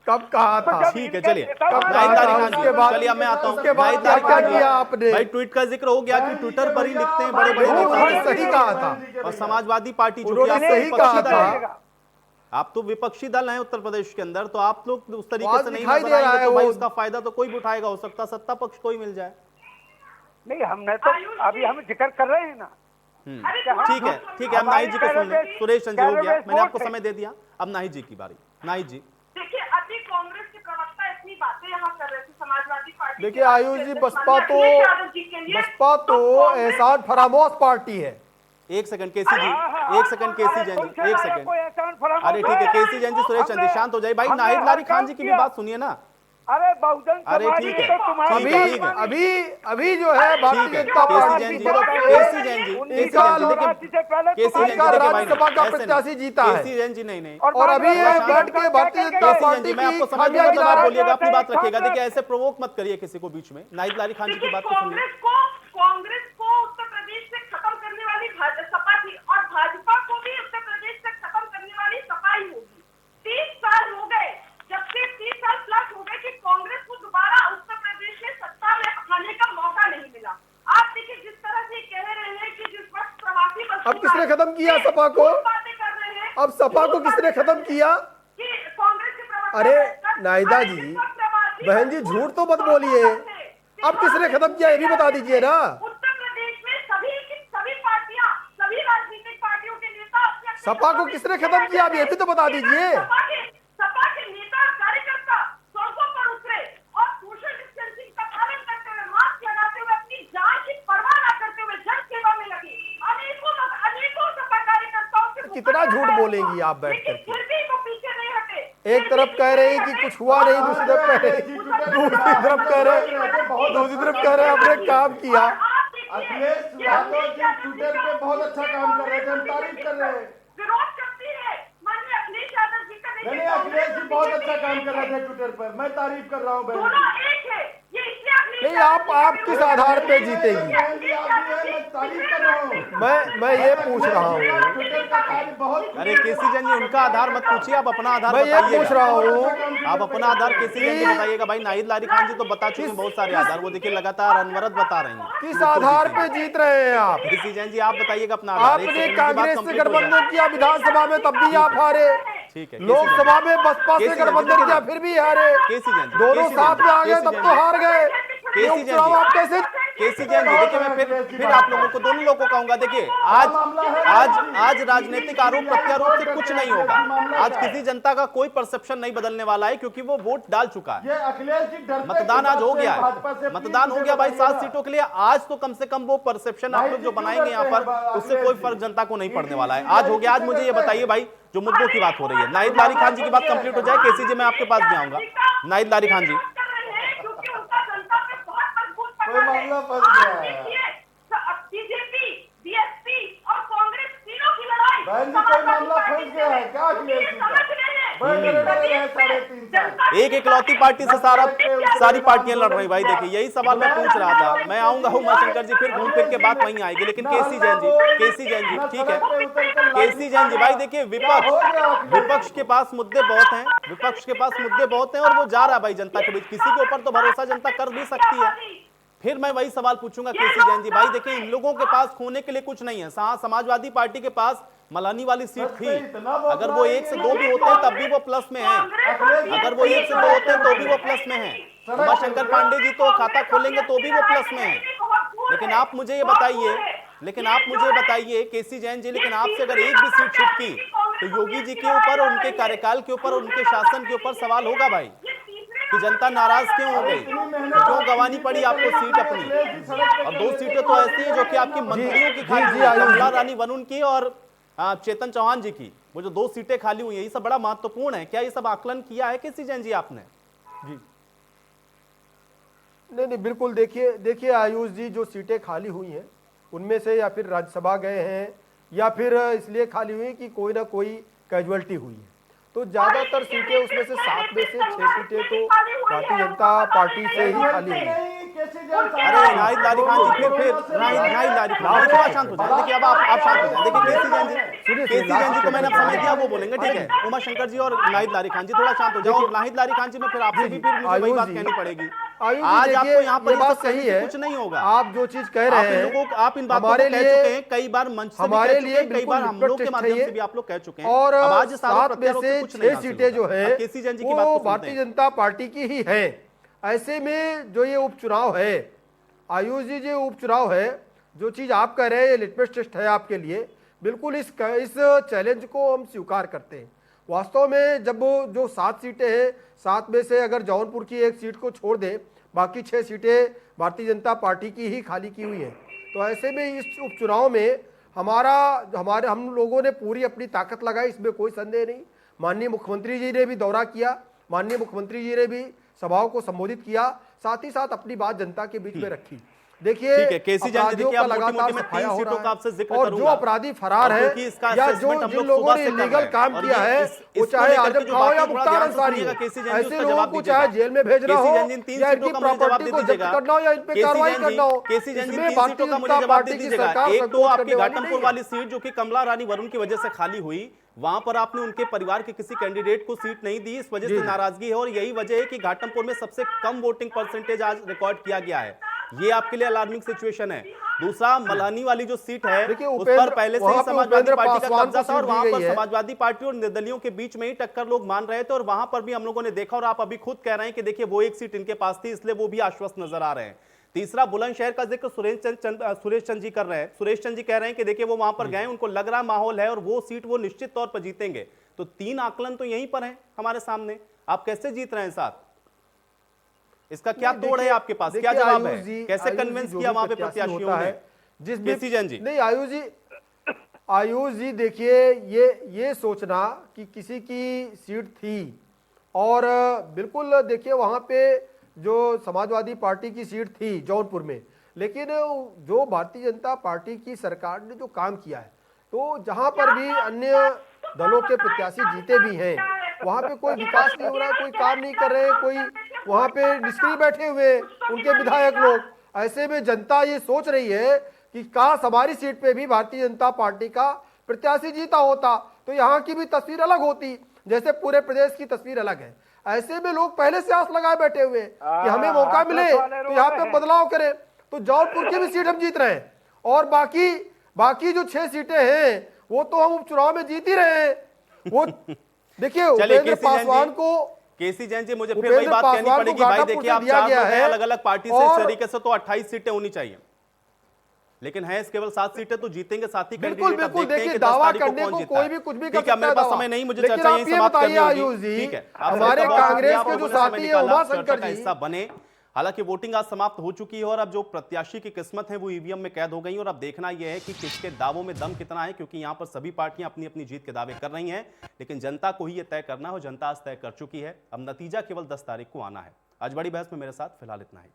कब कहा तो था? जब ठीक है, इनके चलिए, नेता कब बने- कहा था? नाहिद उसके बाद- चलिए अब मैं आता हूं। उसके बाद नाहिद क्या खान जी, किया आपने? भाई ट्वीट का जिक्र हो गया कि ट्विटर पर ही लिखते हैं बड़े बड़े उन्होंने नेता, सही कहा था। और समाजवादी पार्टी जो कि उन्होंने आप सही विपक्षी कहा दल था। हैं, आप तो विपक्षी दल हैं उत्तर प्रदेश के अंदर, तो आप लोग उस तरीके आवाज से नहीं दिखाई नजर दे रहा आएंगे है तो भाई वो। उसका फायदा तो कोई भी उठाएगा, हो सकता सत्ता पक्ष कोई मिल जाए। नहीं, हमने तो अभी हम जिक्र कर रहे हैं ना। ठीक है, ठीक है, अब नाहिद जी को सुन लें। सुरेश चंद्र जी हो गया, मैंने आपको समय दे दिया, अब नाहिद जी की बारी। नाहिद जी, देखिए, अभी कांग्रेस के प्रवक्ता इतनी बातें यहाँ कर रहे थे समाजवादी पार्टी। देखिए आयुष जी, बसपा तो एहसान फरामोश पार्टी है। एक सेकंड केसी जी, एक सेकंड केसी जैन जी, एक सेकंड। अरे ठीक है केसी जैन जी, सुरेश चंद्र जी शांत हो जाए भाई। नाहिद लारी खान जी की भी बात सुनिए ना। अरे बहुजन अरे समाज ठीक की है, तो तुम्हारी ठीक है, ठीक है। अभी जो है भारतीय ठीक है, जनता केसी पार्टी जैन जी, की तरफ से केसी जैन जी, केसी इनका जैन जी, देखिए, से पहले केसी जैन जी, इनका देखिए भाई, राज्यसभा का ऐसे नहीं। प्रत्याशी जीता है। केसी जैन जी, नहीं नहीं, और अभी ये बैठ के भारतीय जनता केसी जैन पार्टी जी, मैं आपको की समझ खामियां दूंगा तो गिना आप रहा है। बोलिएगा, अपनी बात रखिएगा। देखिए ऐसे प्रोवोक मत करिए किसी को बीच में। नाहिद लारी खान जी की बात तो सुनिए। कांग्रेस को उत्तर प्रदेश से खत्म करने वाली सपा थी, और भाजपा को भी उत्तर प्रदेश से खत्म करने वाली सपा ही होगी। 30 साल हो गए, जब से 30 साल प्लस हो गए कि कांग्रेस को दोबारा उत्तर प्रदेश में सत्ता में आने का मौका नहीं मिला। आप देखिए, जिस तरह से कह रहे हैं कि जिस वक्त प्रवासी मजदूर अब किसने खत्म किया सपा को? बातें कर रहे हैं, अब सपा को किसने खत्म किया? कि कांग्रेस के प्रवक्ता अरे कहकर- नाहिदा अरे जी, जिस वक्त प्रवासी बहन जी मजदूर झूठ तो मत बोलिए। अब किसने खत्म किया ये भी बता दीजिए ना। उत्तर प्रदेश में सभी पार्टियां, सभी राजनीतिक पार्टियों के नेता अपने- सपा को किसने खत्म किया अब ये भी तो बता दीजिए। सपा के नेता कार्यकर्ता सड़कों पर उतरे और सोशल डिस्टेंसिंग का पालन करते हुए, मास्क लगाते हुए, अपनी जान की परवाह न करते हुए जन सेवा में लगे। अनेकों सपा कार्यकर्ताओं से कितना झूठ बोलेंगी आप बैठ लेकिन करके। फिर भी वो पीछे नहीं हटे। एक तरफ कह रही कि कुछ हुआ नहीं, दूसरी तरफ कह रही, दूसरी तरफ कह रहे हमने काम किया। अखिलेश यादव जी ट्विटर पे बहुत अच्छा काम कर रहे थे, हम तारीफ कर रहे हैं। विरोध करती है माननीय अखिलेश यादव जी का। नहीं, अखिलेश जी बहुत अच्छा काम कर रहे थे ट्विटर पर, मैं तारीफ कर रहा हूँ बहन। दोनों एक है, ये इसलिए नहीं, आप किस आधार पे जीतेगी? मैं ये पूछ रहा हूँ। अरे केसी जैन जी, उनका आधार मत पूछिए, आप अपना आधार मैं ये बताइएगा। पूछ रहा हूँ। आप अपना आधार केसी जैन जी बताइएगा। भाई नाहिद लारी खान जी तो बता चुके हैं बहुत सारे आधार, वो देखिए लगातार अनवरत बता रही हैं। किस आधार पे जीत रहे हैं आप? केसी जैन जी आप बताइएगा अपना आधार। एक आपने सेकंड की बात कांग्रेस से कंप्लीट हो जाए। गठबंधन किया विधानसभा में, तब भी आप हारे। ठीक है, लोकसभा में बसपा से केसी जैन जी, गठबंधन किया, फिर भी हारे। केसी जैन जी, दोनों केसी साथ जैन जी, में आ गए, केसी तब जैन तो जी। हार गए। केसी ये जैन जी, उपचुनाव आप कैसे? केसी जैन जी देखिए, मैं फिर आप लोगों को, दोनों लोगों को कहूंगा, देखिए आज राजनीतिक आरोप प्रत्यारोप से कुछ नहीं होगा। आज किसी जनता का कोई परसेप्शन नहीं बदलने वाला है, क्योंकि वो वोट डाल चुका है। मतदान आज हो गया है, मतदान हो गया भाई 7 सीटों के लिए। आज तो कम से कम वो परसेप्शन आप लोग जो बनाएंगे यहाँ पर, उससे कोई फर्क जनता को नहीं पड़ने वाला है। आज हो गया। आज मुझे ये बताइए भाई, जो मुद्दों की बात हो रही है, नाहिद लारी खान जी की बात कंप्लीट हो जाए। केसी जी मैं आपके पास भी आऊंगा। नाहिद लारी खान जी, कोई मामला फंस गया है। बीजेपी, बीएसपी और कांग्रेस तीनों की लड़ाई। बहन जी, कोई मामला फंस गया है क्या? एक इकलौती पार्टी से सारी पार्टियां लड़ रही। भाई देखिए, यही सवाल मैं पूछ रहा था। मैं आऊंगा उमाशंकर जी, फिर घूम फिर के बात वहीं आएगी। लेकिन केसी जैन जी ठीक है, केसी जैन जी भाई देखिए, विपक्ष के पास मुद्दे बहुत हैं, विपक्ष के पास मुद्दे बहुत हैं, और वो जा रहा है भाई जनता के बीच। किसी के ऊपर तो भरोसा जनता कर भी सकती है। फिर मैं वही सवाल पूछूंगा केसी जैन जी, भाई देखिए, इन लोगों के पास खोने के लिए कुछ नहीं है। समाजवादी पार्टी के पास मलानी वाली सीट थी, अगर वो 1 से 2 भी होते हैं तब भी वो प्लस में हैं। अगर वो 1 से 2 होते हैं तो भी वो प्लस में हैं। उमाशंकर पांडे जी तो खाता खोलेंगे तो भी वो प्लस में हैं। लेकिन आप मुझे ये बताइए केसी जैन जी, लेकिन आपसे अगर एक भी सीट छूटती तो योगी जी के ऊपर, उनके कार्यकाल के ऊपर, उनके शासन के ऊपर सवाल होगा भाई, कि जनता नाराज क्यों हो गई, क्यों गंवानी पड़ी आपको सीट अपनी। और 2 सीटें तो ऐसी हैं जो कि आपकी मंत्रियों की खाली हुई है, कमला रानी वरुण की और चेतन चौहान जी की। वो जो 2 सीटें खाली हुई है, ये सब बड़ा महत्वपूर्ण है। क्या ये सब आकलन किया है केसी जैन जी आपने? जी नहीं, बिल्कुल। देखिए आयुष जी, जो सीटें खाली हुई हैं उनमें से या फिर राज्यसभा गए हैं, या फिर इसलिए खाली हुई कि कोई ना कोई कैजुअलिटी हुई है। तो ज्यादातर सीटें उसमें से 7 में से 6 सीटें तो भारतीय जनता पार्टी से ही खाली हुई है। अरे नाहिद लारी खान जी, फिर नाहिद लारी खान जी थोड़ा शांत हो जाए। देखिए, अब आप शांत हो जाए। देखिए केसी जैन जी को मैंने अब समय दिया, वो बोलेंगे, ठीक है। उमाशंकर जी और नाहिद लारी खान जी थोड़ा शांत हो जाओ। और नाहिद लारी खान जी में फिर आपसे भी फिर मुझे वही बात कहनी पड़ेगी। आज आपको यहाँ पर बात सही है, कुछ नहीं होगा। आप जो चीज कह रहे हैं, आप इन बातों को कह चुके हैं, कई बार मंच से भी कह चुके हैं, कई बार हम लोग के माध्यम से भी आप लोग कह चुके हैं। और अब आज 7 में से 6 सीटें जो है केसी जैन जी की बात वो को भारतीय जनता पार्टी की ही है। ऐसे में जो ये उपचुनाव है आयुष जी, जो उपचुनाव है, जो चीज आप कह रहे हैं, ये लिटमस टेस्ट है आपके लिए। बिल्कुल इस चैलेंज को हम स्वीकार करते हैं। वास्तव में जब जो 7 सीटें हैं, 7 में से अगर जौनपुर की 1 सीट को छोड़ दें, बाकी 6 सीटें भारतीय जनता पार्टी की ही खाली की हुई है। तो ऐसे में इस उपचुनाव में हम लोगों ने पूरी अपनी ताकत लगाई, इसमें कोई संदेह नहीं। माननीय मुख्यमंत्री जी ने भी दौरा किया, माननीय मुख्यमंत्री जी ने भी सभाओं को संबोधित किया, साथ ही साथ अपनी बात जनता के बीच में रखी। देखिए, ठीक है केसी जैन जी, देखिए आप मोटी-मोटी मैं 3 सीटों का आपसे जिक्र और करूंगा। जो अपराधी फरार है या जिन लोगों ने इलीगल काम किया है, वो चाहे आजम खाओ या मुख्तार अंसारी हो, ऐसे लोगों को चाहे जेल में भेजना हो या इनकी प्रॉपर्टी को जब्त करना हो या इन पे कार्रवाई करना हो, केसी जैन जी 3 इसमें सीटों भारतीय का मुझे जनता जवाब दे पार्टी की दीजिएगा। सरकार एक तो आपकी करने वाली घाटमपुर नहीं वाली सीट जो कि कमला रानी वरुण की वजह से खाली हुई, वहां पर आपने उनके परिवार के किसी कैंडिडेट को सीट नहीं दी, इस वजह से नाराजगी है। और यही वजह है कि घाटमपुर में सबसे कम वोटिंग परसेंटेज आज रिकॉर्ड किया गया है। ये आपके लिए अलार्मिंग सिचुएशन है। दूसरा, मलानी वाली जो सीट है उस पर पहले से ही समाजवादी पार्टी का कब्जा था, और वहां पर समाजवादी पार्टी और निर्दलियों के बीच में ही टक्कर लोग मान रहे थे, और वहां पर भी हम लोगों ने देखा, और आप अभी खुद कह रहे हैं कि देखिए वो 1 सीट इनके पास थी, इसलिए वो भी आश्वस्त नजर आ रहे हैं। तीसरा, बुलंदशहर का जिक्र सुरेश चंद जी कर रहे हैं। सुरेश चंद जी कह रहे हैं कि देखिए वो वहां पर गए, उनको लग रहा माहौल है और वो सीट वो निश्चित तौर पर जीतेंगे। तो 3 आकलन तो यहीं पर हैं हमारे सामने। आप कैसे जीत रहे हैं साथ? इसका क्या तोड़ है आपके पास, क्या जवाब है? कैसे कन्विंस किया वहां पे प्रत्याशियों ने? केसी जैन जी नहीं, आयुष जी देखिए, ये सोचना कि किसी की सीट थी, और बिल्कुल देखिए वहां पे जो समाजवादी पार्टी की सीट थी जौनपुर में, लेकिन जो भारतीय जनता पार्टी की सरकार ने जो काम किया है, तो जहां पर भी अन्य दलों के प्रत्याशी जीते भी हैं, वहाँ पे कोई विकास नहीं हो रहा है, कोई काम नहीं कर रहे, कोई वहाँ पे निष्क्रिय बैठे हुए उनके विधायक लोग। ऐसे में जनता ये सोच रही है कि काश हमारी सीट पे भी भारतीय जनता पार्टी का प्रत्याशी जीता होता तो यहाँ की भी तस्वीर अलग होती, जैसे पूरे प्रदेश की तस्वीर अलग है। ऐसे में लोग पहले से आस लगाए बैठे हुए कि हमें मौका मिले तो यहाँ पे बदलाव करें। तो जौनपुर की भी सीट हम जीत रहे हैं और बाकी जो 6 सीटें हैं वो तो हम उपचुनाव में जीत ही रहे हैं। वो देखिए उपेंद्र पासवान को, केसी जैन जी, मुझे फिर वही बात कहनी पड़ेगी भाई, देखिए आप 4 लोग हैं अलग अलग पार्टी से, इस तरीके से तो 28 सीटें होनी चाहिए, लेकिन है केवल 7 सीटें, तो जीतेंगे साथ ही। बिल्कुल बिल्कुल, देखिए दावा करने को कोई भी कुछ भी कर सकता है। मेरे पास समय नहीं, मुझे चर्चा यही समाप्त करनी होगी। ठीक है, हमारे कांग्रेस के जो साथी है उमाशंकर जी हिस्सा बने। हालांकि वोटिंग आज समाप्त हो चुकी है और अब जो प्रत्याशी की किस्मत है वो ईवीएम में कैद हो गई, और अब देखना यह है कि किसके दावों में दम कितना है, क्योंकि यहां पर सभी पार्टियां अपनी अपनी जीत के दावे कर रही हैं, लेकिन जनता को ही यह तय करना हो। जनता आज तय कर चुकी है, अब नतीजा केवल 10 तारीख को आना है। आज बड़ी बहस में मेरे साथ फिलहाल इतना ही।